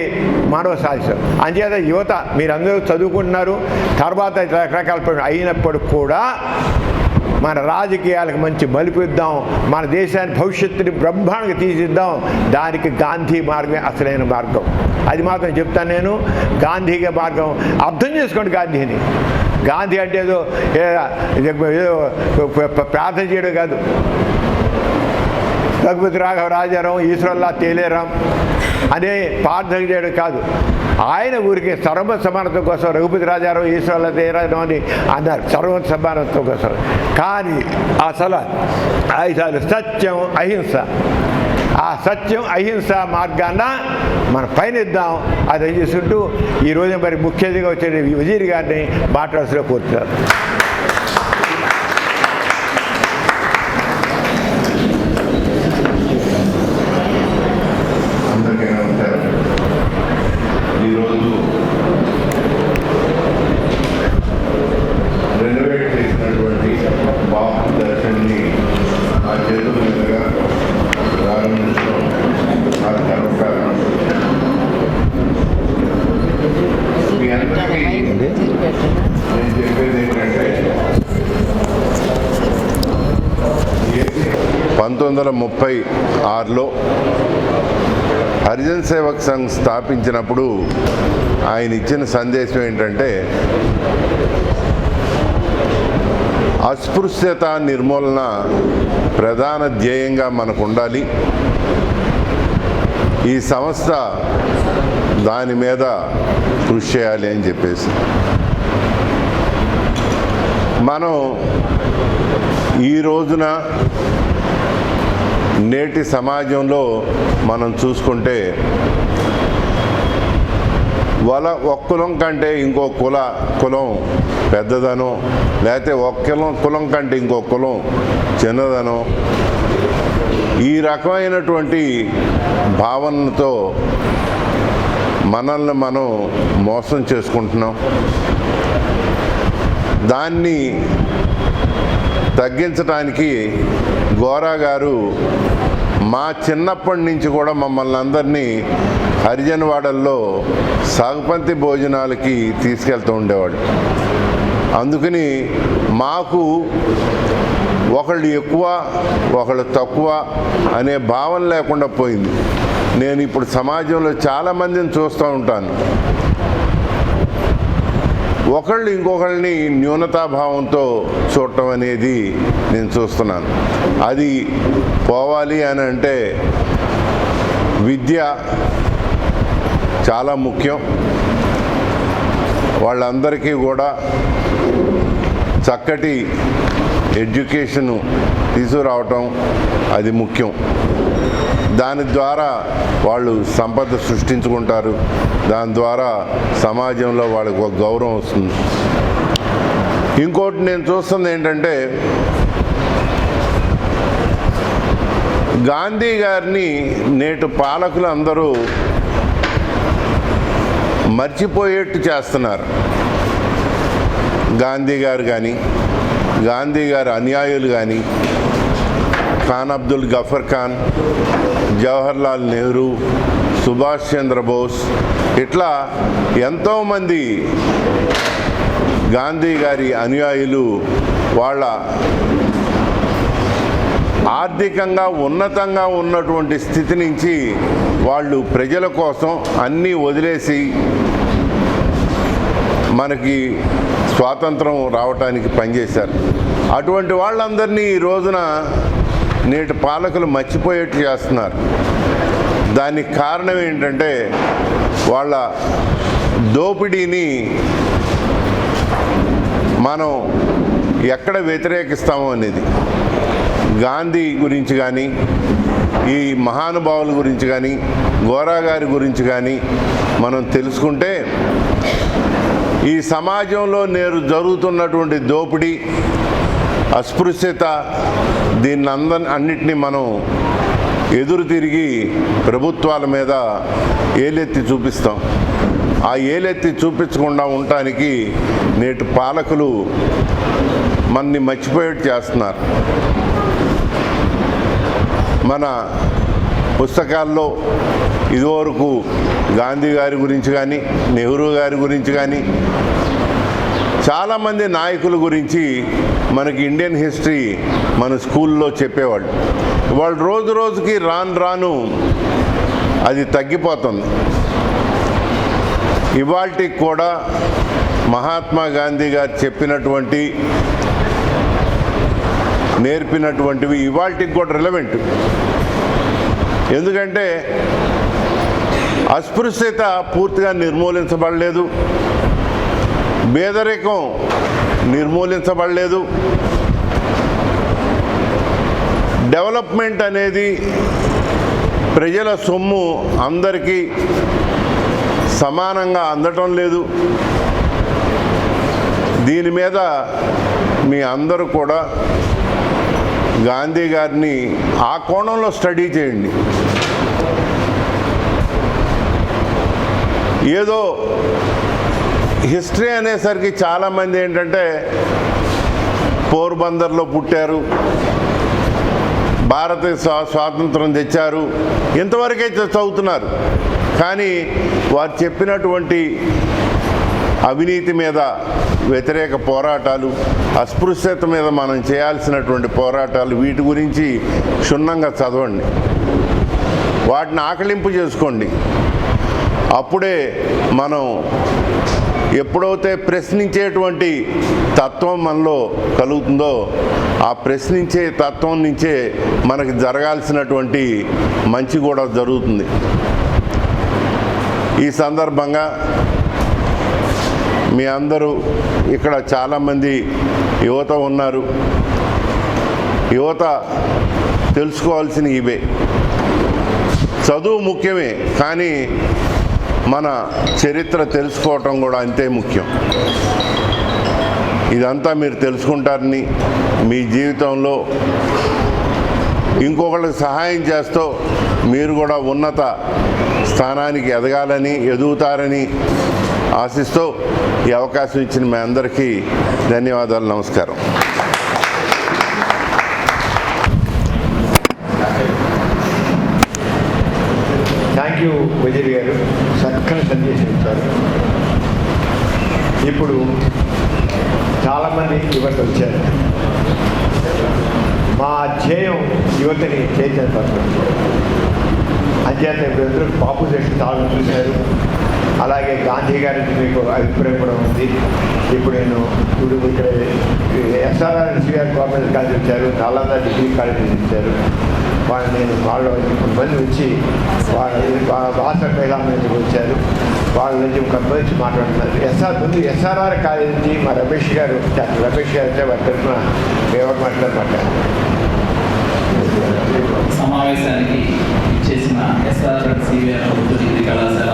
మనం సాధిస్తాం. అంచేత యువత మీరందరూ చదువుకుంటున్నారు, తర్వాత రకరకాల అయినప్పుడు కూడా మన రాజకీయాలకు మంచి మలుపు ఇద్దాం, మన దేశాన్ని భవిష్యత్తుని బ్రహ్మాండంగా తీసిద్దాం. దానికి గాంధీ మార్గమే అసలైన మార్గం. అది మాత్రం చెప్తాను నేను. గాంధీగా మార్గం అర్థం చేసుకోండి. గాంధీని, గాంధీ అంటే ఏదో ప్రార్థన చేయడం కాదు. రఘుపతి రాఘవ రాజారాం, ఈశ్వరల్లా తేలేరాం అనే ప్రార్థన చేయడం కాదు. ఆయన ఊరికి సర్వ సమానత్వం కోసం రఘుపతి రాజారాం, ఈశ్వరల్లా తేలేరాం అని అన్నారు, సర్వ సమానత్వం కోసం. కానీ అసలు ఆయుధాలు సత్యం అహింస. ఆ సత్యం అహింస మార్గాన మనం పయనిద్దాం. అది చేసుకుంటూ ఈరోజు మరి ముఖ్య అతిథిగా వచ్చే వజీర్ గారిని మాట్లాడాల్సిన కోరుతున్నారు. లో హరిజన్ సేవక్ సంఘ్ స్థాపించినప్పుడు ఆయన ఇచ్చిన సందేశం ఏంటంటే, అస్పృశ్యత నిర్మూలన ప్రధాన ధ్యేయంగా మనకు ఉండాలి. ఈ సంస్థ దాని మీద కృషి చేయాలి అని చెప్పేసి మనం ఈ రోజున నేటి సమాజంలో మనం చూసుకుంటే ఒక కులం కంటే ఇంకో కులం పెద్దదనో, లేకపోతే ఒక కులం కంటే ఇంకో కులం చిన్నదనో, ఈ రకమైనటువంటి భావనతో మనల్ని మనం మోసం చేసుకుంటున్నాం. దాన్ని తగ్గించడానికి గోరా గారు మా చిన్నప్పటి నుంచి కూడా మమ్మల్ని అందరినీ హరిజనవాడల్లో సాగుపంతి భోజనాలకి తీసుకెళ్తూ ఉండేవాడు. అందుకని మాకు ఒకళ్ళు ఎక్కువ ఒకళ్ళు తక్కువ అనే భావన లేకుండా పోయింది. నేను ఇప్పుడు సమాజంలో చాలామందిని చూస్తూ ఉంటాను, ఒకళ్ళు ఇంకొకళ్ళని న్యూనతాభావంతో చూడటం అనేది నేను చూస్తున్నాను. అది పోవాలి అని అంటే విద్య చాలా ముఖ్యం. వాళ్ళందరికీ కూడా చక్కటి ఎడ్యుకేషను తీసుకురావటం అది ముఖ్యం. దాని ద్వారా వాళ్ళు సంపద సృష్టించుకుంటారు. దాని ద్వారా సమాజంలో వాళ్ళకి ఒక గౌరవం వస్తుంది. ఇంకోటి నేను చూస్తుంది ఏంటంటే, గాంధీ గారిని నేటి పాలకులు అందరూ మర్చిపోయేట్టు చేస్తున్నారు. గాంధీ గారు కానీ, గాంధీ గారి అనుయాయులు కానీ, ఖాన్ అబ్దుల్ గఫర్ ఖాన్, జవహర్లాల్ నెహ్రూ, సుభాష్ చంద్రబోస్, ఇట్లా ఎంతోమంది గాంధీ గారి అనుయాయులు వాళ్ళ ఆర్థికంగా ఉన్నతంగా ఉన్నటువంటి స్థితి నుంచి వాళ్ళు ప్రజల కోసం అన్నీ వదిలేసి మనకి స్వాతంత్రం రావటానికి పనిచేశారు. అటువంటి వాళ్ళందరినీ ఈ రోజున నేటి పాలకులు మర్చిపోయేట్టు చేస్తున్నారు. దానికి కారణం ఏంటంటే, వాళ్ళ దోపిడీని మనం ఎక్కడ వ్యతిరేకిస్తామో అనేది. గాంధీ గురించి కానీ, ఈ మహానుభావుల గురించి కానీ, గోరా గారి గురించి కానీ మనం తెలుసుకుంటే ఈ సమాజంలో నేరు జరుగుతున్నటువంటి దోపిడీ, అస్పృశ్యత, అన్నిటినీ మనం ఎదురు తిరిగి ప్రభుత్వాల మీద ఏలెత్తి చూపిస్తాం. ఆ ఏలెత్తి చూపించకుండా ఉండటానికి నేటి పాలకులు మనని మర్చిపోయేట్టు చేస్తున్నారు. మన పుస్తకాల్లో ఇదివరకు గాంధీ గారి గురించి కానీ, నెహ్రూ గారి గురించి కానీ, చాలామంది నాయకుల గురించి మనకి ఇండియన్ హిస్టరీ మన స్కూల్లో చెప్పేవాళ్ళు. వాళ్ళు రోజు రోజుకి రాను అది తగ్గిపోతుంది. ఇవాల్టికి కూడా మహాత్మా గాంధీ గారు చెప్పినటువంటి, నేర్పినటువంటివి ఇవాల్టికి కూడా రిలవెంట్. ఎందుకంటే అస్పృశ్యత పూర్తిగా నిర్మూలించబడలేదు, పేదరికం నిర్మూలించబడలేదు, డెవలప్మెంట్ అనేది ప్రజల సొమ్ము అందరికీ సమానంగా అందటం లేదు. దీని మీద మీ అందరూ కూడా గాంధీ గారిని ఆ కోణంలో స్టడీ చేయండి. ఏదో హిస్టరీ అనేసరికి చాలామంది ఏంటంటే పోర్బందర్లో పుట్టారు, భారత స్వాతంత్రం తెచ్చారు, ఇంతవరకే చదువుతున్నారు. కానీ వారు చెప్పినటువంటి అవినీతి మీద వ్యతిరేక పోరాటాలు, అస్పృశ్యత మీద మనం చేయాల్సినటువంటి పోరాటాలు, వీటి గురించి క్షుణ్ణంగా చదవండి, వాటిని ఆకలింపు చేసుకోండి. అప్పుడే మనం ఎప్పుడైతే ప్రశ్నించేటువంటి తత్వం మనలో కలుగుతుందో, ఆ ప్రశ్నించే తత్వం నుంచే మనకి జరగాల్సినటువంటి మంచి కూడా జరుగుతుంది. ఈ సందర్భంగా మీ అందరూ ఇక్కడ చాలామంది యువత ఉన్నారు. యువత తెలుసుకోవాల్సిన ఇవే. చదువు ముఖ్యమే, కానీ మన చరిత్ర తెలుసుకోవటం కూడా అంతే ముఖ్యం. ఇదంతా మీరు తెలుసుకుంటారని, మీ జీవితంలో ఇంకొకరికి సహాయం చేస్తూ మీరు కూడా ఉన్నత స్థానానికి ఎదుగుతారని ఆశిస్తూ ఈ అవకాశం ఇచ్చిన మీ అందరికీ ధన్యవాదాలు. నమస్కారం. థ్యాంక్ యూ వజీర్ గారు, చక్కని సందేశం ఇచ్చారు. ఇప్పుడు చాలామంది యువత వచ్చారు. మా ధ్యేయం యువతని చైతన్యపరచడం. అంచేత ఇప్పుడు పాపులేషన్ చాలా చూశారు. అలాగే గాంధీ గారికి మీకు అభిప్రాయం కూడా ఉంది. ఇప్పుడు ఇక్కడ ఎస్ఆర్ఆర్ ఎన్సీఆర్ గవర్నమెంట్ కాలేజ్ వచ్చారు, నాలంద డిగ్రీ కాలేజెస్ ఇచ్చారు. వాళ్ళు కొంతమంది వచ్చి వాసర్ కైలాంకి వచ్చారు. వాళ్ళ నుంచి కొంతమంది మాట్లాడుతున్నారు. ఎస్ఆర్ఆర్ కాలేజ్ నుంచి మా రమేష్ గారు, డాక్టర్ రమేష్ గారు అయితే వారి తరఫున ఎవరు మాట్లాడమాట. సమావేశానికి చేసిన ఎస్ఆర్ఆర్ సివిఆర్ డిగ్రీ కళాశాల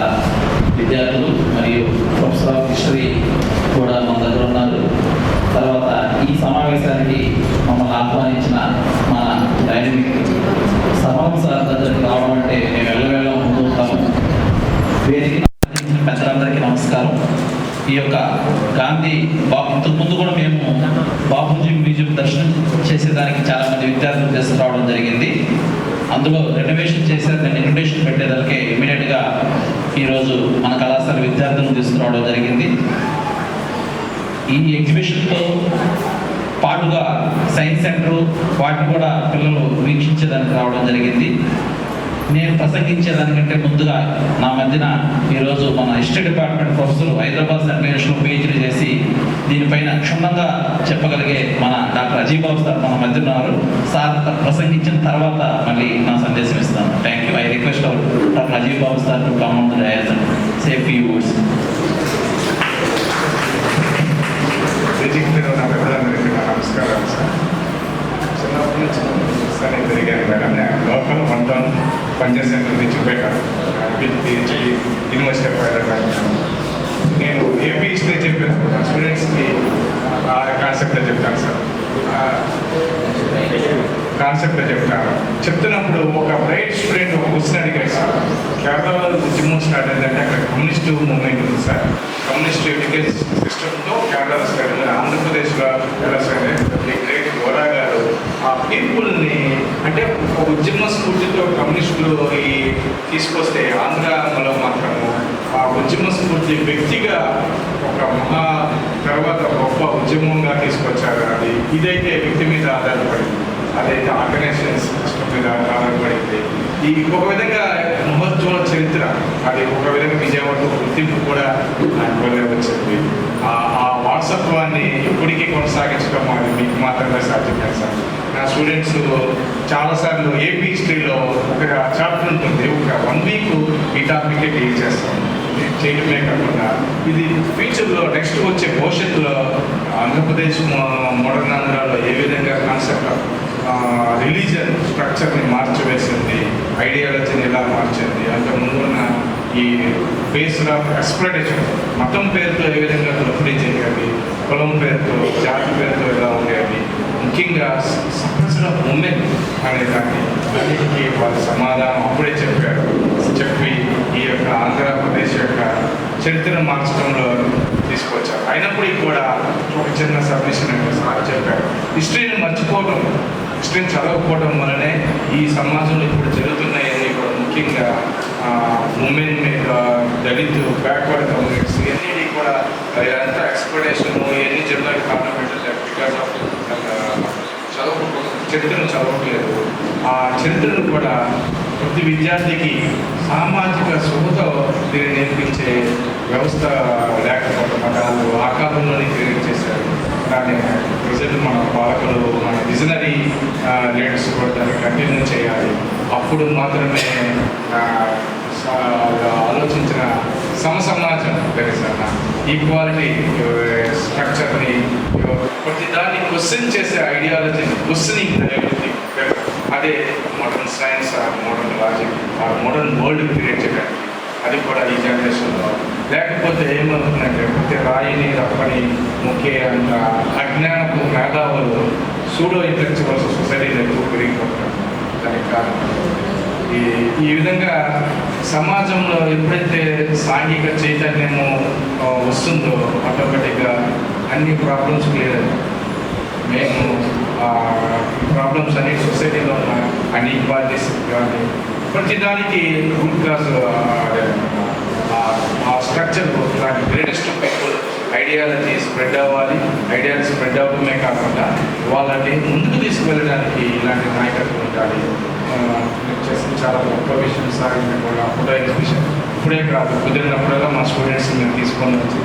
విద్యార్థులు మరియు ప్రొఫెసర్ ఆఫ్ హిస్టరీ కూడా మన దగ్గర ఉన్నారు. తర్వాత ఈ సమావేశానికి మమ్మల్ని ఆహ్వానించిన మన డైనమిక్ సమావేశాల దగ్గరికి రావడం అంటే మేము వెళ్ళవేళ ముందుంటాము. వేదిక పెద్దలందరికీ నమస్కారం. ఈ యొక్క గాంధీ ఇంతకుముందు కూడా మేము బాపూజీ మ్యూజియం దర్శనం చేసేదానికి చాలామంది విద్యార్థులు తీసుకురావడం జరిగింది. అందులో రెనోవేషన్ చేశారు. నేను ఇన్విటేషన్ పెట్టేదానికి ఇమీడియట్గా ఈరోజు మన కళాశాల విద్యార్థులను తీసుకురావడం జరిగింది. ఈ ఎగ్జిబిషన్తో పాటుగా సైన్స్ సెంటర్ వాటిని కూడా పిల్లలు వీక్షించేదానికి రావడం జరిగింది. నేను ప్రసంగించేదానికంటే ముందుగా నా మధ్యన ఈరోజు మన history department professor Hyderabad central యూనివర్సిటీలో పిహెచ్డీ చేసి దీనిపైన క్షుణ్ణంగా చెప్పగలిగే మన డాక్టర్ అజయ్ బాబు సార్ మన మధ్య ఉన్నారు. సార్ ప్రసంగించిన తర్వాత మళ్ళీ నా సందేశం ఇస్తాను. Thank you. I request our doctor Ajay Babu sir to come on the dais and say few words. నమస్కారం సార్. చిన్నప్పటి నుంచి చూస్తానే పెరిగాను మేడం. నేను లోకల్ 1 టౌన్ పంచాయత్ సెంటర్ నుంచి పెట్టాను. PhD university of Hyderabad. నేను ఏపీ హిస్టరీ చెప్పినప్పుడు మా స్టూడెంట్స్కి కాన్సెప్ట్ చెప్తాను సార్. కాన్సెప్ట్ చెప్తున్నప్పుడు ఒక బ్రైట్ స్టూడెంట్ ఒక క్వశ్చన్ అడిగాడు సార్. కేరళలో ఉద్యమం స్టార్ట్ అయిందంటే అక్కడ కమ్యూనిస్ట్ మూవ్మెంట్ ఉంది సార్. కమ్యూనిస్ట్ ఎడ్యుకేషన్ సిస్టమ్తో కేరళలో స్టార్ట్ అయింది. ఆంధ్రప్రదేశ్లో ఎలా స్టార్ట్ అయింది? గ్రేట్ గోరా గారు ఆ పీపుల్ని అంటే ఒక ఉద్యమ స్ఫూర్తితో కమ్యూనిస్టులు ఈ తీసుకొస్తే ఆంధ్రాలో మాత్రము ఆ ఉద్యమ స్ఫూర్తి వ్యక్తిగా ఒక మహా తర్వాత గొప్ప ఉద్యమంగా తీసుకొచ్చారు. అది ఇదైతే వ్యక్తి మీద ఆధారపడింది, అదైతే ఆర్గనైజేషన్ సిస్టమ్ మీద ఆధారపడింది. ఈ ఒక విధంగా మహోత్సవ చరిత్ర అది ఒక విధంగా విజయవాడలో గుర్తింపు కూడా వల్లే వచ్చింది. ఆ వాట్సాప్వాన్ని ఇప్పటికీ కొనసాగించడం అది మీకు మాత్రమే సాధ్యమే సార్. నా స్టూడెంట్స్ చాలాసార్లు ఏపీ హిస్టరీలో ఒక చాప్టర్ ఉంటుంది, ఒక 1 వీక్ ఈ టాపిక్కే డీల్ చేస్తాం. చేయడమే కాకుండా ఇది ఫ్యూచర్లో నెక్స్ట్ వచ్చే భవిష్యత్తులో ఆంధ్రప్రదేశ్ మోడర్న్ ఆంధ్రాలో ఏ విధంగా కాన్సెప్ట్ రిలీజియన్ స్ట్రక్చర్ని మార్చివేసింది, ఐడియాలజీని ఎలా మార్చింది, అంతకు ముందున్న ఈ బేస్ ఆఫ్ ఎక్స్ప్లోటేషన్ మతం పేరుతో ఏ విధంగా దోపిడీ చేయాలి, కులం పేరుతో జాతి పేరుతో ఎలా ఉండేది, ముఖ్యంగా సప్రెషన్ ఆఫ్ ఉమెన్ అనే దానికి వాళ్ళ సమాధానం అప్పుడే చెప్పి ఈ యొక్క ఆంధ్రప్రదేశ్ యొక్క చరిత్రను మార్చడంలో తీసుకొచ్చారు. అయినప్పటికీ కూడా ఒక చిన్న సబ్మిషన్ అంటే సార్ చెప్పారు, హిస్టరీని మర్చిపోవడం, హిస్టరీని చదవకపోవడం వల్లనే ఈ సమాజంలో ఇప్పుడు జరుగుతున్నాయని కూడా ముఖ్యంగా ఉమెన్ మీద దళిత్ బ్యాక్వర్డ్ కమ్యూనిటీస్ ఇవన్నీ కూడా ఇదంతా ఎక్స్ప్లెనేషన్ ఇవన్నీ జరగడానికి కారణం ఏంటంటే బికాస్ ఆఫ్ చరిత్రను చదవట్లేదు. ఆ చరిత్రను కూడా ప్రతి విద్యార్థికి సామాజిక స్పృహతో దీన్ని నేర్పించే వ్యవస్థ లేకపోవడం మతాలు ఆ కాలంలోనే క్రియేట్ చేశారు. కానీ ప్రజలు మన పాలకులు మన విజనరీ లీడర్స్ కూడా దాన్ని కంటిన్యూ చేయాలి. అప్పుడు మాత్రమే ఆలోచించిన సమసమాజం తెలుసా ఈక్వాలిటీ స్ట్రక్చర్ని ప్రతి దాన్ని క్వశ్చన్ చేసే ఐడియాలజీని క్వశ్చనింగ్ అదే modern science modern logic modern world create చేయడానికి అది కూడా ఈ జనరేషన్లో లేకపోతే ఏమవుతుందంటే ప్రతి రాయిని రప్పని ముఖ్య అజ్ఞానపు మేధావులు సూడో ఇంటెలెక్చువల్స్ సొసైటీలో ఎక్కువ పెరిగిపోతారు. దానికి కారణం ఈ విధంగా సమాజంలో ఎప్పుడైతే సాంఘిక చైతన్యము వస్తుందో ఆటోమేటిక్గా అన్ని ప్రాబ్లమ్స్ క్లియర్. మేము ప్రాబ్లమ్స్ అన్ని సొసైటీలో ఉన్న అన్ఈక్వాలిటీస్ కానీ ప్రతిదానికి రూట్ క్లాస్ ఆ స్ట్రక్చర్ ఇలాంటి గ్రేటెస్ట్ పీపుల్ ఐడియాలజీ స్ప్రెడ్ అవ్వాలి. ఐడియాలజీ స్ప్రెడ్ అవ్వడమే కాకుండా వాళ్ళని ముందుకు తీసుకువెళ్ళడానికి ఇలాంటి నాయకత్వం ఉండాలి. చేసిన చాలా గొప్ప విషయం సాగిన కూడా ఫోటో ఎగ్జిబిషన్ ఇప్పుడే కాదు కుదిరినప్పుడల్లా మా స్టూడెంట్స్ మేము తీసుకొని వచ్చి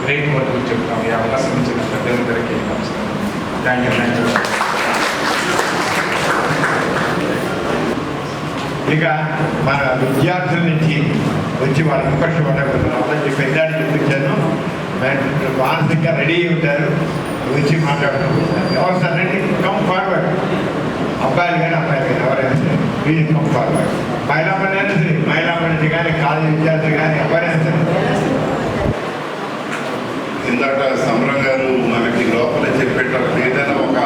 గ్రేట్ వర్క్ చెప్తాం. ఈ అవకాశం ఇచ్చిన పెద్దలందరికీ నమస్కారం. Thank you. ఇక మన విద్యార్థుల నుంచి వచ్చి వాళ్ళ ఇంప్రెషన్ వాళ్ళకి పెద్దాన్ని చూపించాను. మానసికంగా రెడీ ఉంటారు, వచ్చి మాట్లాడుతూ ఎవరు సార్ రండి, కమ్ ఫార్వర్డ్. అబ్బాయిలు కానీ అబ్బాయిలు కానీ ఎవరైనా సరే ప్లీజ్ కమ్ ఫార్వర్డ్. మహిళా పని సరే, మహిళా పని కానీ కాలేజీ విద్యార్థులు కానీ ఎవరైనా సరే. ఇందాక సమరం గారు మనకి లోపల చెప్పేటప్పుడు ఏదైనా ఒక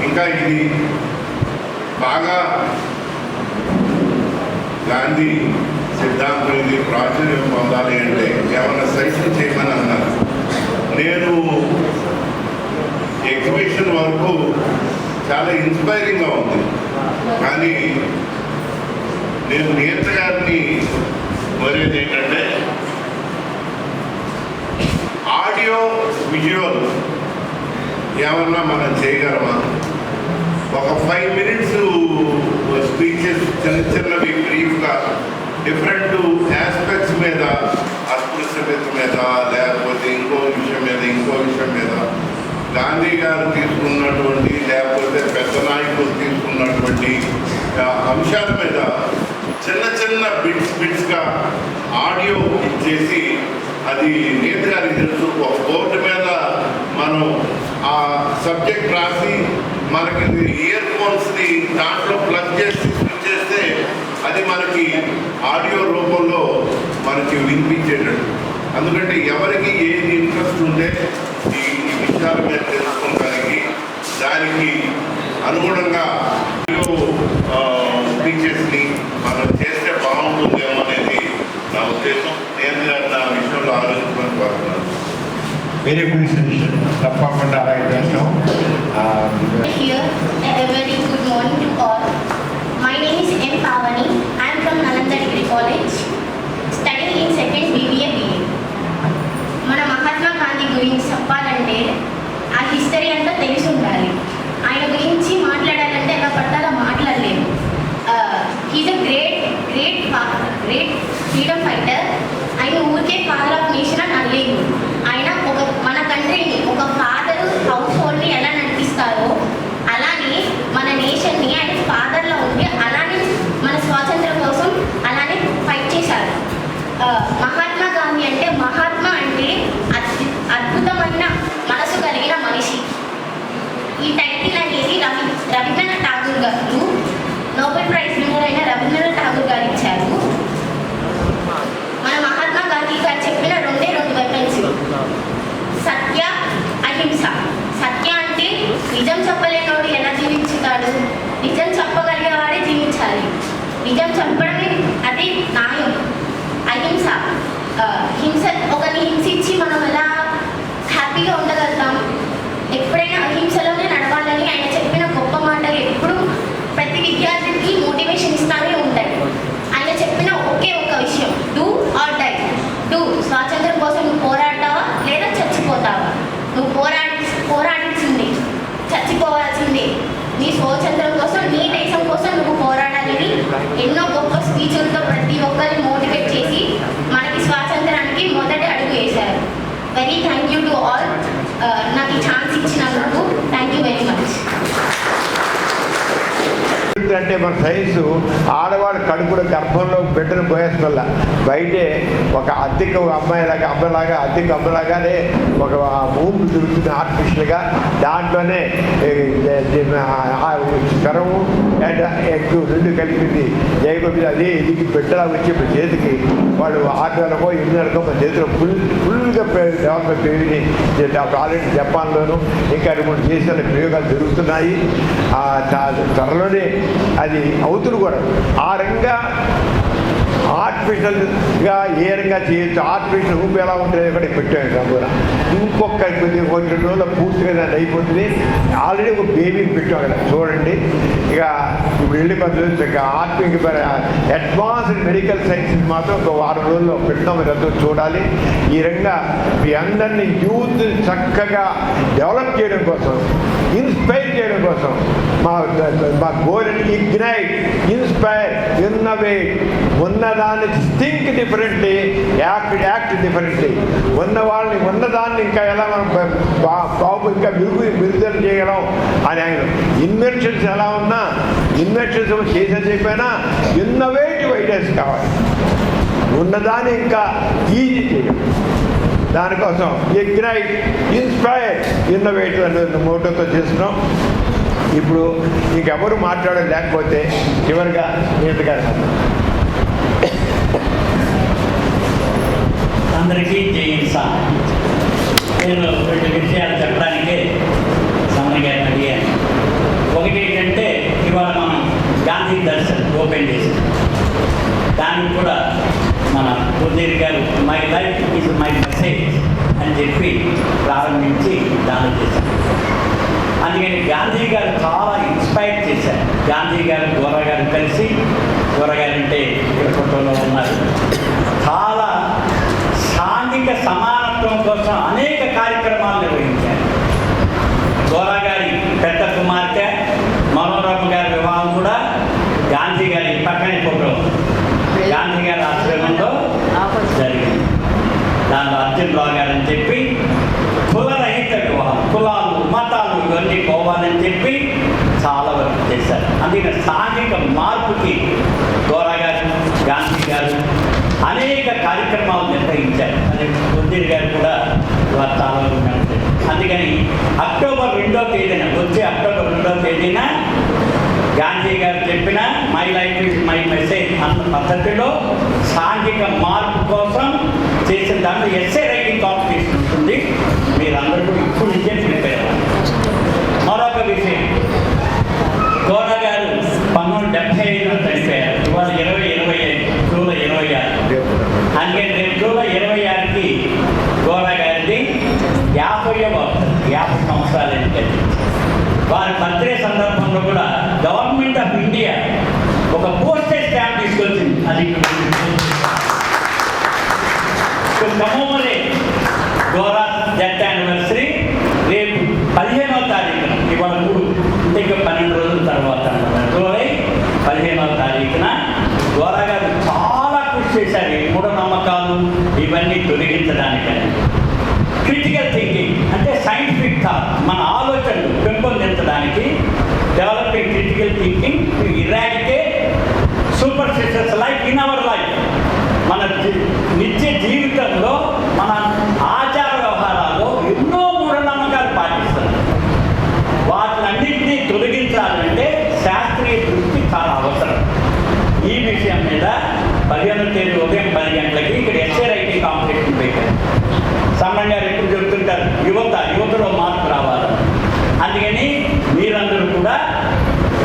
ఇంకా ఇది బాగా గాంధీ సిద్ధాంతం ఇది ప్రాచుర్యం పొందాలి అంటే ఏమైనా సైకిల్ చేయమని అన్నారు. నేను ఎగ్జిబిషన్ వరకు చాలా ఇన్స్పైరింగ్గా ఉంది, కానీ నేను నేత గారిని కోరేది ఏంటంటే ఆడియో విజువల్ ఏమన్నా మనం చేయగలమా? ఒక 5 minutes స్పీచెస్ చిన్న చిన్నవి బ్రీఫ్గా డిఫరెంట్ ఆస్పెక్ట్స్ మీద, అస్పృశ్యత మీద లేకపోతే ఇంకో విషయం మీద గాంధీ గారు తీసుకున్నటువంటి లేకపోతే పెద్ద నాయకులు తీసుకున్నటువంటి అంశాల మీద చిన్న బిట్స్గా ఆడియో ఇచ్చేసి అది నేత గారికి తెలుసు. ఒక బోర్డు మీద మనం ఆ సబ్జెక్ట్ రాసి మనకి ఇయర్ ఫోన్స్ని దాంట్లో ప్లగ్ చేసి స్విచ్ చేస్తే అది మనకి ఆడియో రూపంలో మనకి వినిపించేటట్టు ఎందుకంటే ఎవరికి ఏది ఇంట్రెస్ట్ ఉంటే ఈ విషయాల మీద తెలుసుకోవడానికి దానికి అనుగుణంగా టీచర్స్ని మనం చేస్తే బాగుంటుందేమో అనేది నా ఉద్దేశం. నేను నా విషయంలో ఆలోచించమని కోరుతున్నాను. వెరీ గుడ్ సజెషన్, తప్పకుండా అలాగే చేస్తాం. Here, a very good morning to all. My name is M. Pavani. I am from Nalanda Degree College, studying in second BBA BA. మన మహాత్మా గాంధీ గురించి చెప్పాలంటే ఆ హిస్టరీ అంతా తెలిసి ఉండాలి. ఆయన గురించి మాట్లాడాలంటే ఎలా పట్టాలో మాట్లాడలేదు. He's a great freedom fighter. ఆయన ఊరికే ఫాదర్ ఆఫ్ నేషన్ అని అనలేదు. ఆయన మన కంట్రీని, ఒక ఫాదర్ హౌస్ హోల్డ్ని ఎలా నడిపిస్తారో అలానే మన నేషన్ని ఆయన ఫాదర్లో ఉండి అలానే మన స్వాతంత్రం కోసం అలానే ఫైట్ చేశారు. మహాత్మా గాంధీ అంటే అద్భుతమైన మనసు కలిగిన మనిషి. ఈ టైటిల్ అనేది రవీంద్రనాథ్ ఠాగూర్ గారు, నోబెల్ ప్రైజ్ విన్నర్ అయిన రవీంద్రనాథ్ ఠాగూర్ గారు ఇచ్చారు. మన మహాత్మా గాంధీ గారు చెప్పిన రెండే రెండు వెపన్స్, సత్య, అహింస. సత్య అంటే నిజం చెప్పలేనోడు ఎలా జీవించుతాడు, నిజం చెప్పగలిగేవాడే జీవించాలి. నిజం చెప్పడమే అది న్యాయం. అహింస, ఒకరిని హింసించి మనం ఎలా హ్యాపీగా ఉండగలుగుతాం. ఎప్పుడైనా అహింసలోనే నడవాలని ఆయన చెప్పిన గొప్ప మాటలు ఎప్పుడు ప్రతి విద్యార్థికి మోటివేషన్ ఇస్తానే ఉంటాయి. ఆయన చెప్పిన ఒకే ఒక్క విషయం, డూ ఆర్ డై. డూ, స్వాతంత్రం కోసం నువ్వు పోరాడతావా లేదా చచ్చిపోతావా. నువ్వు పోరాడాల్సిందే, చచ్చిపోవాల్సిందే. నీ స్వాతంత్రం కోసం, నీ దేశం కోసం నువ్వు పోరాడాలని ఎన్నో గొప్ప స్పీచ్లతో ప్రతి ఒక్కరిని మోటివేట్ చేసి మనకి స్వాతంత్రానికి మొదటి అడుగు వేశారు. Very thank you to all. నాకు ఈ ఛాన్స్ ఇచ్చినందుకు థ్యాంక్ యూ వెరీ మచ్. అంటే మన సైన్సు ఆడవాళ్ళు కడుపులో గర్భంలో బిడ్డను పోయేస్తున్నా బయటే ఒక అద్దెకు అమ్మలాగా అద్దెకు అమ్మలాగానే ఒక భూమి దొరుకుతుంది ఆర్టిఫిషియల్గా. దాంట్లోనే స్వరము అండ్ ఎగ్ రెండు కలిపింది జయగోపి. అదే ఇది బిడ్డలా వచ్చి ఇప్పుడు చేతికి వాళ్ళు 6 నెలలకో 8 నెలలకో మన చేతిలో ఫుల్గా డెవలప్మెంట్ పెరిగి ఆల్రెడీ జపాన్లోను ఇంకా 2-3 దేశాల ప్రయోగాలు జరుగుతున్నాయి. త్వరలోనే అది అవుతుంది కూడా. ఆ రంగా ఆర్టిఫిషియల్గా ఏ రంగా చేయొచ్చు, ఆర్టిఫిషియల్ రూపు ఎలా ఉంటుంది కూడా పెట్టాడు కూడా. ఇంకొక 1-2 రోజుల్లో పూర్తిగా దాన్ని అయిపోతుంది. ఆల్రెడీ ఒక బేబీని పెట్టాం అక్కడ చూడండి. ఇక ఇప్పుడు వెళ్ళి అడ్వాన్స్డ్ మెడికల్ సైన్సెస్ మాత్రం ఒక 6 రోజుల్లో పెట్టడం రద్దు చూడాలి. ఈ రంగా మీ అందరినీ యూత్ చక్కగా డెవలప్ చేయడం కోసం, ఇన్స్పైర్ చేయడం కోసం మా గోల్ ఇగ్నైట్, ఇన్స్పైర్, ఇన్నోవేట్. ఉన్నదాన్ని థింక్ డిఫరెంట్లీ, యాక్ట్ డిఫరెంట్లీ. ఉన్న వాళ్ళని ఉన్నదాన్ని ఇంకా ఎలా మనం ఇంకా విడుదల చేయగలం అని ఆయన ఇన్వెన్షన్స్ ఎలా ఉన్నా, ఇన్వెన్షన్స్ చేసేది చెప్పైనా ఇన్నోవేటివ్ ఐడియాస్ కావాలి. ఉన్నదాన్ని ఇంకా ఈజీ చేయడం. దానికోసం ఇగ్నైట్, ఇన్స్పైర్, ఇన్నోవేటివ్ అనే మోటోతో చేస్తున్నాం. ఇప్పుడు ఇంకెవరు మాట్లాడడం లేకపోతే చివరిగా నేతగా అందరికీ జై హింద్. నేను 2 విషయాలు చెప్పడానికే సమన్ గారిని అడిగాను. ఒకటి ఏంటంటే ఇవాళ మనం గాంధీ దర్శన్ ఓపెన్ చేసాం. దానికి కూడా మన ఉదయ్ గారు my life is my message అని చెప్పి ప్రారంభించి దానం చేశారు. అందుకని గాంధీ గారు చాలా ఇన్స్పైర్ చేశారు. గాంధీ గారు గోరా గారు కలిసి, గోరా గారు అంటే ఇక్కడ ఫోటోలో ఉన్నారు, చాలా సాంఘిక సమానత్వం కోసం అనేక కార్యక్రమాలు నిర్వహించారు. గోరా గారి పెద్ద కుమార్తె మనోరమ గారి వివాహం కూడా గాంధీ గారి పక్కనే ఫోటో గాంధీ గారి ఆశ్రమంలో జరిగింది. దాంట్లో అర్జున్ రావు గారు అని చెప్పి కులరహిత వివాహం, కులాలు మతాలు ఇవన్నీ పోవాలని చెప్పి చాలా వరకు చేశారు. అందుకని సాంఘిక మార్పుకి గోరా గారు, గాంధీ గారు అనేక కార్యక్రమాలు నిర్వహించారు. అది ఉదయ్ గారు కూడా చాలా అందుకని అక్టోబర్ 2వ తేదీన, వచ్చే అక్టోబర్ 2వ తేదీన గాంధీ గారు చెప్పిన my life is my message అన్న పద్ధతిలో సాంఘిక మార్పు కోసం చేసిన దాంట్లో ఎస్ఏ రైటింగ్ కాంపిటీషన్ ఉంటుంది. మీరందరూ కూడా ఇప్పుడు నుంచే ప్రిపేర్ అవ్వాలి. మరొక విషయం, గోరా గారు 1975లో చనిపోయారు. ఇవాళ 2025 జూలై 26. అందుకని రేపు జూలై 26కి గోరా గారిది 50 సంవత్సరాలు ఎన్నికలు. వారి బర్త్డే సందర్భంలో కూడా గవర్నమెంట్ ఆఫ్ ఇండియా ఒక పోస్టేజ్ స్టాంప్ తీసుకొచ్చింది. అది కమోమరేట్ గోరా డెత్ యానివర్సరీ రేపు 15వ తారీఖున, ఇవాళ 3 ఇంకా 12 రోజుల తర్వాత జూలై 15వ తారీఖున గోరా గారు చాలా కృషి చేశారు ఈ మూఢనమ్మకాలు ఇవన్నీ తొలగించడానికని. క్రిటికల్ థింకింగ్ అంటే సైంటిఫిక్ థాట్, మన ఆలోచనలు పెంపొందించడానికి developing critical thinking to eradicate superstitions life in our life. మన నిత్య జీవితంలో మన ఆచార వ్యవహారాల్లో ఎన్నో మూఢనమ్మకాలు పాటిస్తారు. వాటినన్నింటినీ తొలగించాలంటే శాస్త్రీయ దృష్టి చాలా అవసరం. ఈ విషయం మీద 15వ తేదీ ఉదయం 10 గంటలకి ఇక్కడ ఎస్ఏ రైటింగ్ కాంపిటీషన్ పెట్టారు. సమ్మన్ గారు ఎప్పుడు చెప్తుంటారు, యువతలో మార్పు రావాలి. అందుకని మీరందరూ కూడా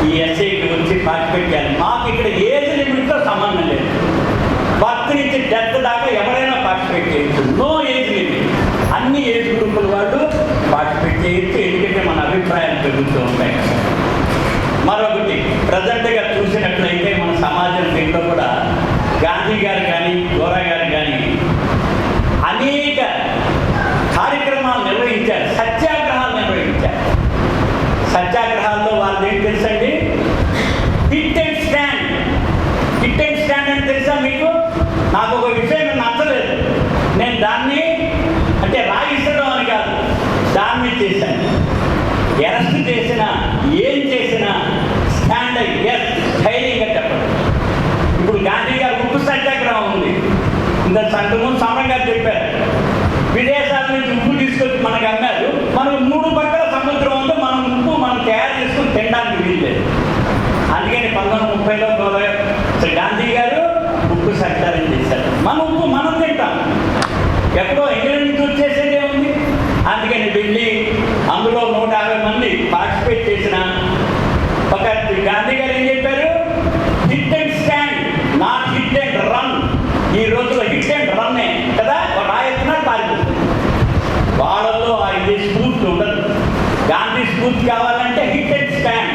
ఈ ఎస్ఏకి వచ్చి పార్టిసిపేట్ చేయాలి. మాకు ఇక్కడ ఏజ్ లిమిట్తో సంబంధం లేదు. బర్త్ నుంచి డెత్ దాకా ఎవరైనా పార్టిసిపేట్ చేయొచ్చు. No age limit. అన్ని ఏజ్ గ్రూపుల వాళ్ళు పార్టిసిపేట్ చేయొచ్చు. ఎందుకంటే మన అభిప్రాయాలు పెరుగుతూ ఉంటాయి. మరొకటి, ప్రజెంట్గా చూసినట్లయితే మన సమాజం దీంట్లో కూడా గాంధీ గారు కానీ గోరా గారు కానీ అనేక కార్యక్రమాలు నిర్వహించారు. సత్యాగ్రహాలు నిర్వహించారు. సత్యాగ్రహాల్లో వాళ్ళు ఏం తెలుసండి, hit and stand. Hit and stand అని తెలుసా మీకు? నాకు ఒక విషయం నచ్చలేదు, నేను దాన్ని అంటే రాయిస్తడం అని కాదు, దాన్ని చేశాను. అరెస్ట్ చేసినా ఏం చేసినా స్టాండ్ అయ్యి ఎస్ ధైర్యంగా చెప్పండి. ఇప్పుడు గాంధీ గారు ఉప్పు సత్యాగ్రహం ఉంది. ఇంతకుముందు సమరం గారు చెప్పారు, విదేశాల నుంచి ఉప్పు తీసుకొచ్చి మనకు అమ్మారు. మనకు 3 పక్కల సముద్రం ఉంటే మనం ఉప్పు మనం తయారు చేసుకుని తినడానికి వీల్లేదు. అందుకని 1930లో గాంధీ గారు ఉప్పు సత్యాగ్రహం చేశారు. మన ఉప్పు మనం తింటాం, ఎక్కడో ఇంగ్లాండ్ నుంచి వచ్చేసేదే ఉంది. అందుకని వెళ్ళి అందులో 150 మంది పార్టిసిపేట్ చేసిన ఒక గాంధీ గారు ఏం చెప్పారు, hit and stand, not hit and run. ఈ రోజులో హిట్ అండ్ రన్నే కదా, రాయత్నాలు పారిపోతుంది. వాళ్ళల్లో ఇది స్ఫూర్తి ఉండదు. గాంధీ స్ఫూర్తి కావాలంటే హిట్ అండ్ స్టాండ్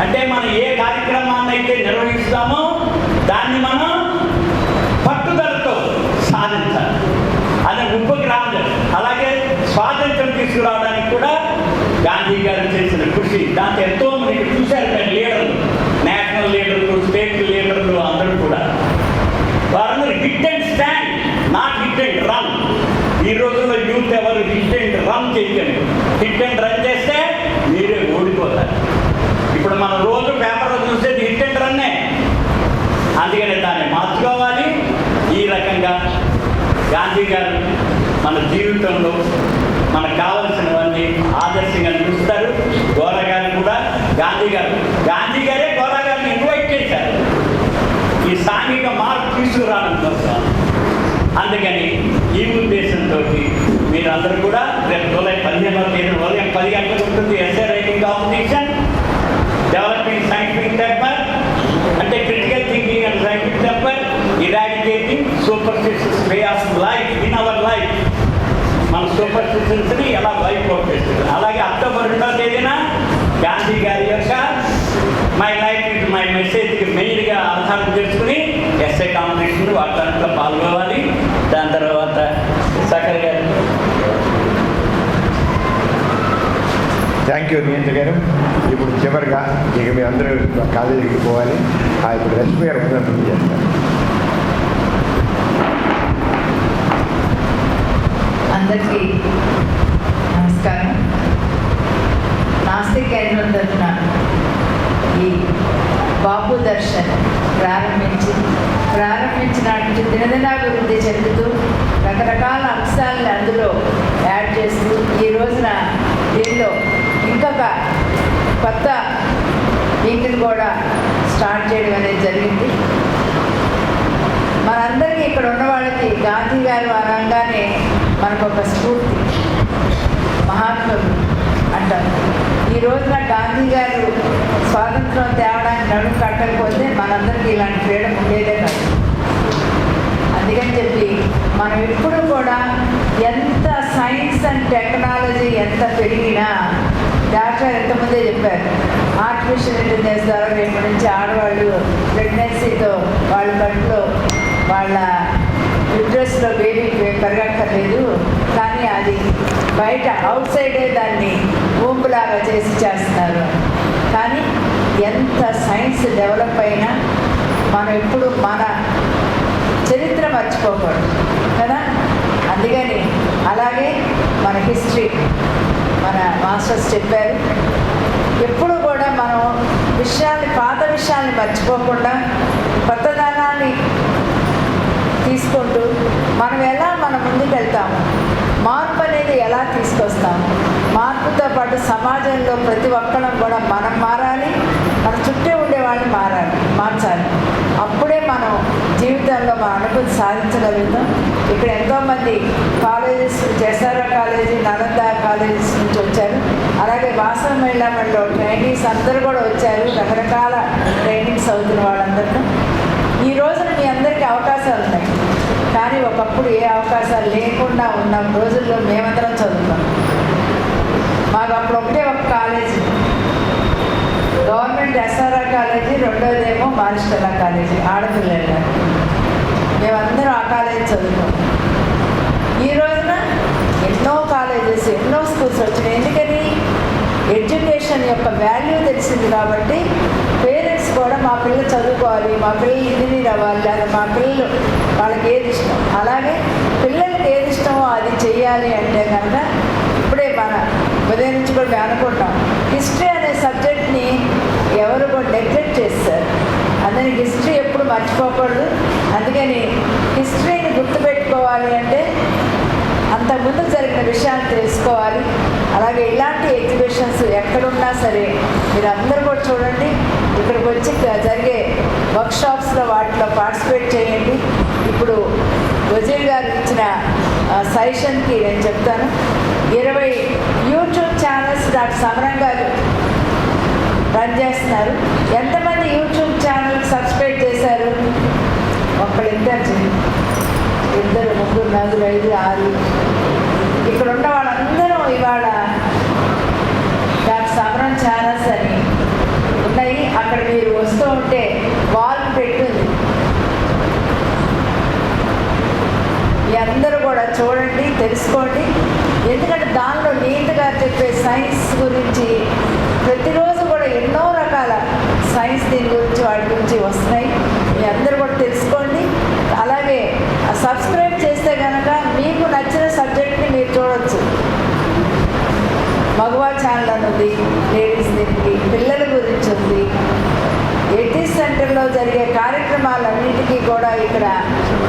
అంటే మనం ఏ కార్యక్రమాన్ని అయితే నిర్వహిస్తామో దాన్ని మనం పట్టుదలతో సాధించాలి. అది ఉప్పుకి రాదు. అలాగే స్వాతంత్రం తీసుకురావడానికి కూడా గాంధీ గారు చేసిన కృషి, దాంట్లో ఎంతో మంది చూశారు కదా, లీడర్లు, నేషనల్ లీడర్లు, స్టేట్ లీడర్లు అందరూ కూడా వారందరూ hit and stand, not hit and run. ఈ రోజుల్లో యూత్ ఎవరు హిట్ అండ్ రన్ చేయకండి. హిట్ అండ్ రన్ చేస్తే మీరే ఓడిపోతారు. ఇప్పుడు మనం రోజు పేపర్లో చూసేది హిట్ అండ్ రన్నే. అందుకని దాన్ని మార్చుకోవాలి. ఈ రకంగా గాంధీ గారు మన జీవితంలో మనకు కావలసినవన్నీ ఆదర్శంగా చూస్తారు. గోరా గారు కూడా గాంధీ గారే గోరా గారిని ఇన్వైట్ చేశారు ఈ సాంఘిక మార్పు తీసుకురావడం కోసం. అందుకని ఈ ఉద్దేశంతో మీరందరూ కూడా రేపు జూలై 15వ తేదీ ఉదయం 10 గంటలకు ఉంటుంది essay writing competition. Developing scientific temper అంటే critical thinking and scientific temper, eradicating superstitious way of life in our life. మన సూపర్స్టిషన్స్ని ఎలా వైప్ అవుట్ చేస్తుంది. అలాగే అక్టోబర్ 2వ తేదీన గాంధీ గారి యొక్క మై లైఫ్ ఇస్ మై మెసేజ్కి మెయిన్గా ఆధారం చేసుకుని ఎస్ఏ కాంపిటీషన్ వాటిలో పాల్గొవాలి. దాని తర్వాత సకర్ గారు. థ్యాంక్ యూ నియంత్ర గారు. ఇప్పుడు చివరిగా ఇక మీ అందరూ కాలేజీకి పోవాలి. ఇప్పుడు రష్మి గారు ప్రదర్శన చేస్తారు. అందరికీ నమస్కారం. నాస్తిక్ కేంద్రం తరఫున ఈ బాపు దర్శన్ ప్రారంభించిన దినదినాభివృద్ధి చెందుతూ రకరకాల అంశాలను అందులో యాడ్ చేస్తూ ఈ రోజున దీనిలో ఇంకొక కొత్త వీటిని కూడా స్టార్ట్ చేయడం అనేది జరిగింది. మనందరికీ ఇక్కడ ఉన్న వాళ్ళకి గాంధీ గారు అనగానే మనకు ఒక స్ఫూర్తి, మహాత్ములు అంటారు. ఈ రోజున గాంధీ గారు స్వాతంత్రం తేవడానికి నడుము కట్టకపోతే మనందరికీ ఇలాంటి ఫ్రీడమ్ ఉండేదే కాదు. అందుకని చెప్పి మనం ఎప్పుడు కూడా ఎంత సైన్స్ అండ్ టెక్నాలజీ ఎంత పెరిగినా, డాక్టర్ ఎంతమందే చెప్పారు, ఆర్టిఫిషియల్ ఇంటెలిజెన్స్ ద్వారా రేపు నుంచి ఆడవాళ్ళు ప్రెగ్నెన్సీతో వాళ్ళ కడుపులో వాళ్ళ యూట్రస్లో బేబీ పెరగక్కర్లేదు, కానీ అది బయట అవుట్ సైడే దాన్ని ఊంపులాగా చేస్తున్నారు. కానీ ఎంత సైన్స్ డెవలప్ అయినా మనం ఎప్పుడు మన చరిత్ర మర్చిపోకూడదు కదా. అందుకని అలాగే మన హిస్టరీ మన మాస్టర్స్ చెప్పారు, ఎప్పుడు కూడా మనం పాత విషయాల్ని మర్చిపోకుండా కొత్తదనాన్ని తీసుకుంటూ మనం ముందుకు వెళ్తాము, మార్పు అనేది ఎలా తీసుకొస్తాము, మార్పుతో పాటు సమాజంలో ప్రతి ఒక్కరం కూడా మనం మారాలి, మన చుట్టూ ఉండే వాళ్ళని మార్చాలి. అప్పుడే మనం జీవితంలో మన అనుభూతి సాధించగలుగుతాం. ఇక్కడ ఎంతోమంది కాలేజెస్, జెసారా కాలేజీ, నలంద కాలేజెస్ నుంచి వచ్చారు. అలాగే వాసవి మహిళా మండలిలో ట్రైనీస్ అందరూ కూడా వచ్చారు. రకరకాల ట్రైనింగ్స్ అవుతున్న వాళ్ళందరూ ఈ రోజున మీ అందరికీ అవకాశాలు ఉన్నాయి. కానీ ఒకప్పుడు ఏ అవకాశాలు లేకుండా ఉన్న రోజుల్లో మేమందరం చదువుతాం. మాకు అప్పుడు ఒకటే ఒక కాలేజీ, గవర్నమెంట్ ఎస్ఆర్ఆ కాలేజీ, రెండోదేమో మారిస్టలా కాలేజీ, ఆడపిల్లలు. మేమందరం ఆ కాలేజీ చదువుతాం. ఈ రోజున ఎన్నో కాలేజెస్, ఎన్నో స్కూల్స్ వచ్చినాయి. ఎందుకని ఎడ్యుకేషన్ యొక్క వాల్యూ తెలిసింది కాబట్టి పేరెంట్స్ కూడా మా పిల్లలు చదువుకోవాలి, మా పిల్లలు ఇంజనీర్ అవ్వాలి, లేదా మా పిల్లలు వాళ్ళకి ఏది ఇష్టం, అలాగే పిల్లలకి ఏది ఇష్టమో అది చెయ్యాలి అంటే కనుక ఇప్పుడే మన ఉదయం నుంచి కూడా మేము అనుకుంటాం, హిస్టరీ అనే సబ్జెక్ట్ని ఎవరు కూడా నెగ్లెక్ట్ చేస్తారు. అందుకని హిస్టరీ ఎప్పుడు మర్చిపోకూడదు. అందుకని హిస్టరీని గుర్తుపెట్టుకోవాలి అంటే అంతకుముందు జరిగిన విషయాన్ని తెలుసుకోవాలి. అలాగే ఇలాంటి ఎగ్జిబిషన్స్ ఎక్కడున్నా సరే మీరు అందరూ కూడా చూడండి, ఇక్కడికి వచ్చి జరిగే వర్క్షాప్స్లో వాటిలో పార్టిసిపేట్ చేయండి. ఇప్పుడు వజీర్ గారు ఇచ్చిన సజెషన్కి నేను చెప్తాను, 20 యూట్యూబ్ ఛానల్స్ డాక్టర్ సమరం గారు రన్ చేస్తున్నారు. ఎంతమంది యూట్యూబ్ ఛానల్కి సబ్స్క్రైబ్ చేశారు? ఒక్కళ్ళిద్దరు, 2, 3, 4, 5, 6. ఇక్కడ ఉన్న వాళ్ళందరూ ఇవాళ డాక్టర్ సమరం ఛానల్స్ అని ఉన్నాయి. అక్కడ మీరు వస్తూ ఉంటే వాల్ పెట్టుంది, మీ అందరూ కూడా చూడండి, తెలుసుకోండి. ఎందుకంటే దానిలో నీట్గా చెప్పే సైన్స్ గురించి ప్రతిరోజు కూడా ఎన్నో రకాల సైన్స్ దీని గురించి వాటి గురించి వస్తున్నాయి. మీ అందరూ కూడా తెలుసుకోండి. అలాగే సబ్స్క్రైబ్ చేస్తే కనుక మీకు నచ్చిన సబ్జెక్ట్ని మీరు చూడవచ్చు. మగవా ఛానల్ అని ఉంది, లేడీస్ దీనికి, పిల్లల గురించి ఉంది, ఎయిటీస్ సెంటర్లో జరిగే కార్యక్రమాలన్నింటికీ కూడా ఇక్కడ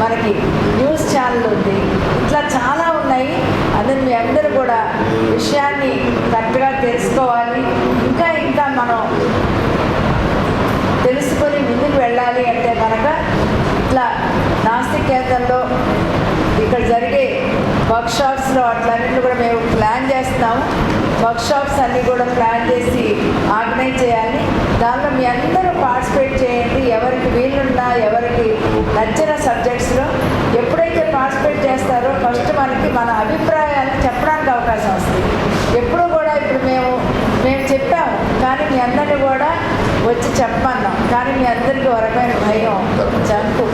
మనకి న్యూస్ ఛానల్ ఉంది. ఇట్లా చాలా ఉన్నాయి. అందులో మీ అందరూ కూడా విషయాన్ని కరెక్ట్గా తెలుసుకోవాలి. ఇంకా ఇంకా మనం తెలుసుకొని ముందుకు వెళ్ళాలి అంటే కనుక ఇట్లా నాస్తిక్ కేంద్రంలో ఇక్కడ జరిగే వర్క్షాప్స్లో అట్లన్నింటినీ కూడా మేము ప్లాన్ చేస్తున్నాము. వర్క్షాప్స్ అన్నీ కూడా ప్లాన్ చేసి ఆర్గనైజ్ చేయాలి. దానిలో మీ అందరూ పార్టిసిపేట్ చేయండి. ఎవరికి వీలున్నా, ఎవరికి నచ్చిన సబ్జెక్ట్స్లో ఎప్పుడైతే పార్టిసిపేట్ చేస్తారో ఫస్ట్ మనకి మన అభిప్రాయాలను చెప్పడానికి అవకాశం వస్తుంది. ఎప్పుడు కూడా ఇప్పుడు మేము చెప్పాము, కానీ మీ అందరినీ కూడా వచ్చి చెప్పమన్నాం, కానీ మీ అందరికీ వరకైన భయం, జంపు,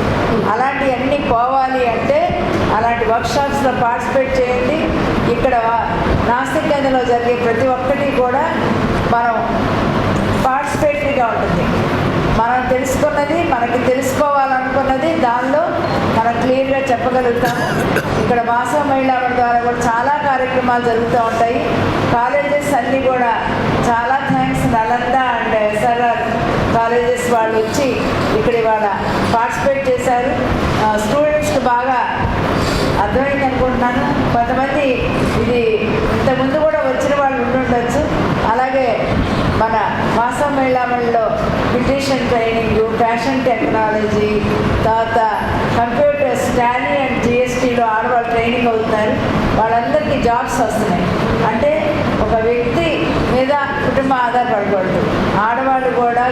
అలాంటివన్నీ పోవాలి అంటే అలాంటి వర్క్షాప్స్లో పార్టిసిపేట్ చేయండి. ఇక్కడ నాస్తిక్ కేంద్రంలో జరిగే ప్రతి ఒక్కటి కూడా మనం పార్టిసిపేటరీగా ఉంటుంది. మనం తెలుసుకున్నది, మనకి తెలుసుకోవాలనుకున్నది దానిలో మనం క్లియర్గా చెప్పగలుగుతాము. ఇక్కడ వాసవి మహిళా మండలి ద్వారా కూడా చాలా కార్యక్రమాలు జరుగుతూ ఉంటాయి. కాలేజెస్ అన్నీ కూడా చాలా thanks, Nalanda and SRR colleges వాళ్ళు వచ్చి ఇక్కడ ఇవాళ పార్టిసిపేట్ చేశారు. స్టూడెంట్స్కి బాగా అర్థమైంది అనుకుంటున్నాను. కొంతమంది ఇది ఇంతకుముందు కూడా వచ్చిన వాళ్ళు ఉండుండొచ్చు. అలాగే మన మాసం మేళామణిలో బ్యూటిషియన్ ట్రైనింగ్, ఫ్యాషన్ టెక్నాలజీ, తర్వాత కంప్యూటర్స్, టాలీ అండ్ జిఎస్టీలో ఆడవాళ్ళు ట్రైనింగ్ అవుతున్నారు. వాళ్ళందరికీ జాబ్స్ వస్తున్నాయి. అంటే ఒక వ్యక్తి మీద కుటుంబం ఆధారపడకూడదు, ఆడవాళ్ళు కూడా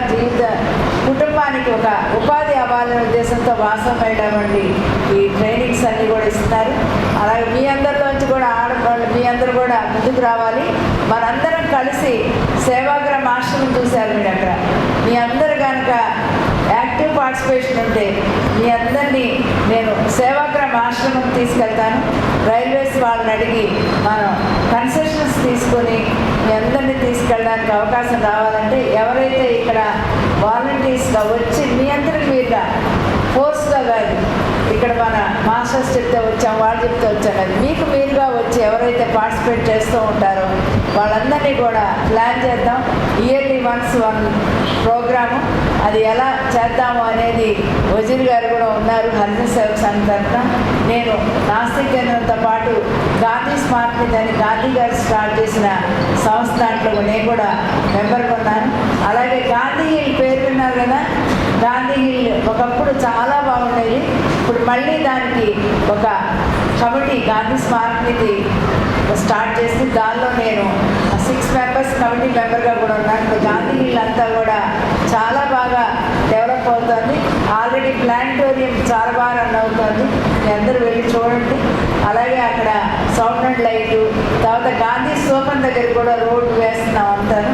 కుటుంబానికి ఒక ఉపాధి అవ్వాలనే ఉద్దేశంతో వాసం మేళామండి ఈ ట్రైనింగ్స్ అన్నీ కూడా ఇస్తున్నారు. అలాగే మీ అందరిలోంచి కూడా ఆడవాళ్ళు మీ అందరూ కూడా ముందుకు రావాలి. మనందరం కలిసి సేవాగ్రామ ఆశ్రమం చూశారు మీరు అక్కడ. మీ అందరు కనుక యాక్టివ్ పార్టిసిపేషన్ ఉంటే మీ అందరినీ నేను సేవాగ్రామ ఆశ్రమం తీసుకెళ్తాను. రైల్వేస్ వాళ్ళని అడిగి మనం కన్సెషన్స్ తీసుకొని మీ అందరినీ తీసుకెళ్ళడానికి అవకాశం రావాలంటే ఎవరైతే ఇక్కడ వాలంటీర్స్గా వచ్చి మీ అందరికి మీరుగా ఫోర్స్గా కాదు, ఇక్కడ మన మాస్టర్స్ చెప్తే వచ్చాం, వాళ్ళు చెప్తే వచ్చాం కాదు, మీకు మీరుగా వచ్చి ఎవరైతే పార్టిసిపేట్ చేస్తూ ఉంటారో వాళ్ళందరినీ కూడా ప్లాన్ చేద్దాం. ఇయర్లీ వన్స్ వన్ ప్రోగ్రాము, అది ఎలా చేద్దాము అనేది వజీర్ గారు కూడా ఉన్నారు హరిజన సేవక సంఘం తరఫున. నేను నాస్తిక్ కేంద్రంతో పాటు గాంధీ స్మార్ట్ నిధి అని గాంధీ గారు స్టార్ట్ చేసిన సంస్థ దాంట్లో నేను కూడా మెంబర్గా ఉన్నాను. అలాగే గాంధీ హిల్ పేరు విన్నారు కదా, గాంధీ హిల్ ఒకప్పుడు చాలా బాగుండేది. ఇప్పుడు మళ్ళీ దానికి ఒక కమిటీ గాంధీ స్మార్ట్ నిధి స్టార్ట్ చేసి దానిలో నేను 6 మెంబర్స్ కమిటీ మెంబర్గా కూడా ఉన్నాను. ఇప్పుడు గాంధీ హిల్ అంతా కూడా చాలా బాగా డెవలప్ అవుతుంది. ఆల్రెడీ ప్లానిటోరియం చాలా బాగా రన్ అవుతుంది. మీ అందరూ వెళ్ళి చూడండి. అలాగే అక్కడ సౌండ్ అండ్ లైటు, తర్వాత గాంధీ స్తూపం దగ్గర కూడా రోడ్డు వేస్తున్నాం అంటాను.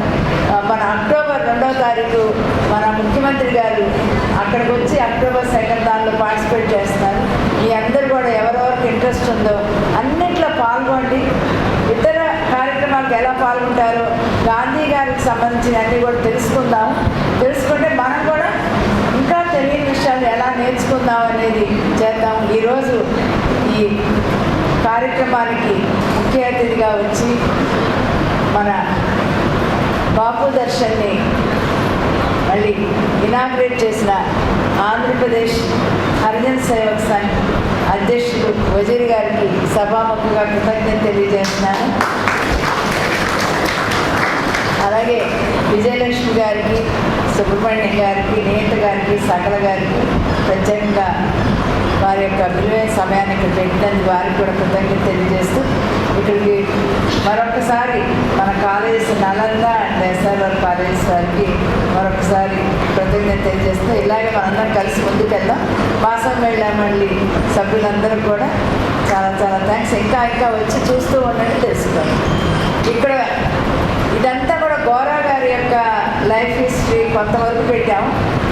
మన అక్టోబర్ 2వ తారీఖు మన ముఖ్యమంత్రి గారు అక్కడికి వచ్చి అక్టోబర్ 2 దానిలో పార్టిసిపేట్ చేస్తున్నారు. మీ అందరూ కూడా ఎవరెవరికి ఇంట్రెస్ట్ ఉందో అన్నింటిలో పాల్గొండి. ఇతర కార్యక్రమాలకు ఎలా పాల్గొంటారో గాంధీ గారికి సంబంధించిన అన్నీ కూడా తెలుసుకుందాం. తెలుసుకుంటే మనం కూడా ఇంకా తెలియని విషయాలు ఎలా నేర్చుకుందాం అనేది చేద్దాం. ఈరోజు ఈ కార్యక్రమానికి ముఖ్య అతిథిగా వచ్చి మన బాపు దర్శన్ని మళ్ళీ ఇనాగ్రేట్ చేసిన ఆంధ్రప్రదేశ్ హరిజన సేవక్ సంఘ్ అధ్యక్షుడు వజీర్ గారికి సభాముఖంగా కృతజ్ఞత తెలియజేస్తున్నాను. అలాగే విజయలక్ష్మి గారికి, సుబ్రహ్మణ్యం గారికి, నేత గారికి, సకల గారికి ప్రత్యేకంగా వారి యొక్క విలువైన సమయాన్ని ఇక్కడ పెట్టినందుకు వారికి కూడా కృతజ్ఞత తెలియజేస్తూ ఇక్కడికి మరొకసారి మన college Nalanda and SRR college వారికి మరొకసారి కృతజ్ఞత తెలియజేస్తూ ఇలాగే మనందరం కలిసి ముందుకెళ్దాం. మాసం మేళామణి సభ్యులందరూ కూడా చాలా చాలా థ్యాంక్స్. ఇంకా వచ్చి చూస్తూ ఉండండి, తెలుసుకోండి. ఇక్కడ ఇదంతా కూడా గోరా గారి యొక్క లైఫ్ హిస్టరీ కొంతవరకు పెట్టాము.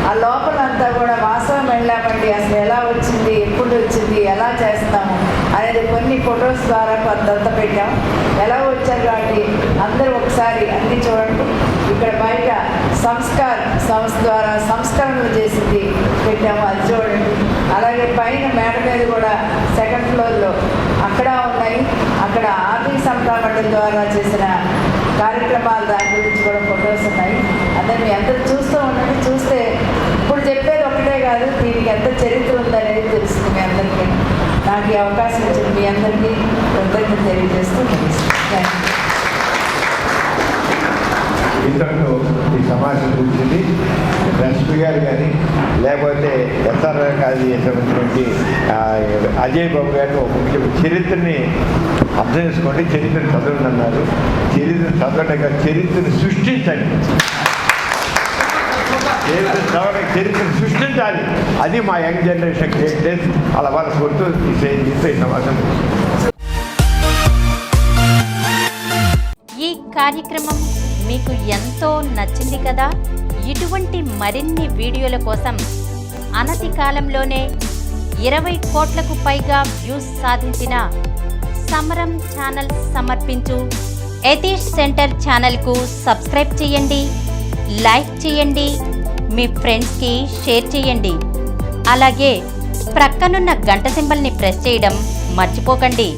ఆ లోపలంతా కూడా మాసం వెళ్ళామండి, అసలు ఎలా వచ్చింది, ఎప్పుడు వచ్చింది, ఎలా చేస్తాము అనేది కొన్ని ఫొటోస్ ద్వారా కొంతంతా పెట్టాము. ఎలా వచ్చారు కాబట్టి అందరూ ఒకసారి అన్నీ చూడండి. ఇక్కడ బయట సంస్కార్ సంస్థ ద్వారా సంస్కరణలు చేసింది పెట్టాము, అది చూడండి. అలాగే పైన మేడ మీద కూడా 2nd ఫ్లోర్లో అక్కడ ఉన్నాయి. అక్కడ ఆర్థిక సమతా మండలి ద్వారా చేసిన కార్యక్రమాలు దాని గురించి కూడా ఫొటోస్ ఉన్నాయి. అందరు మీ అందరూ చూస్తూ ఉండండి. చూస్తే ఇప్పుడు చెప్పేది ఒకటే కాదు, దీనికి ఎంత చరిత్ర ఉందనేది తెలుస్తుంది మీ అందరికీ. నాకు ఈ అవకాశం ఇచ్చిన మీ అందరికీ కృతజ్ఞత తెలియజేస్తూ థ్యాంక్ యూ. ఇంతకు ఈ సమాజం గురించి లక్ష్మి గారు కానీ లేకపోతే ఎస్ఆర్ఆర్ కాలేజీ సంబంధించినటువంటి అజయ్ బాబు గారు ఒక ముఖ్య చరిత్రని అర్థం చేసుకోండి. చరిత్రను చదవండి అన్నారు. చరిత్ర చదవడం కాదు, చరిత్రను సృష్టించండి. చరిత్రను సృష్టించాలి. అది మా యంగ్ జనరేషన్ క్రియేట్ అలా వాళ్ళ కొడుతూ ఈ సమాజం. ఈ కార్యక్రమం మీకు ఎంతో నచ్చింది కదా. ఇటువంటి మరిన్ని వీడియోల కోసం అనతి కాలంలోనే 20 కోట్లకు పైగా వ్యూస్ సాధించిన సమరం ఛానల్ సమర్పించు యతీష్ సెంటర్ ఛానల్కు సబ్స్క్రైబ్ చేయండి, లైక్ చేయండి, మీ ఫ్రెండ్స్కి షేర్ చేయండి. అలాగే ప్రక్కనున్న గంట సింబల్ని ప్రెస్ చేయడం మర్చిపోకండి.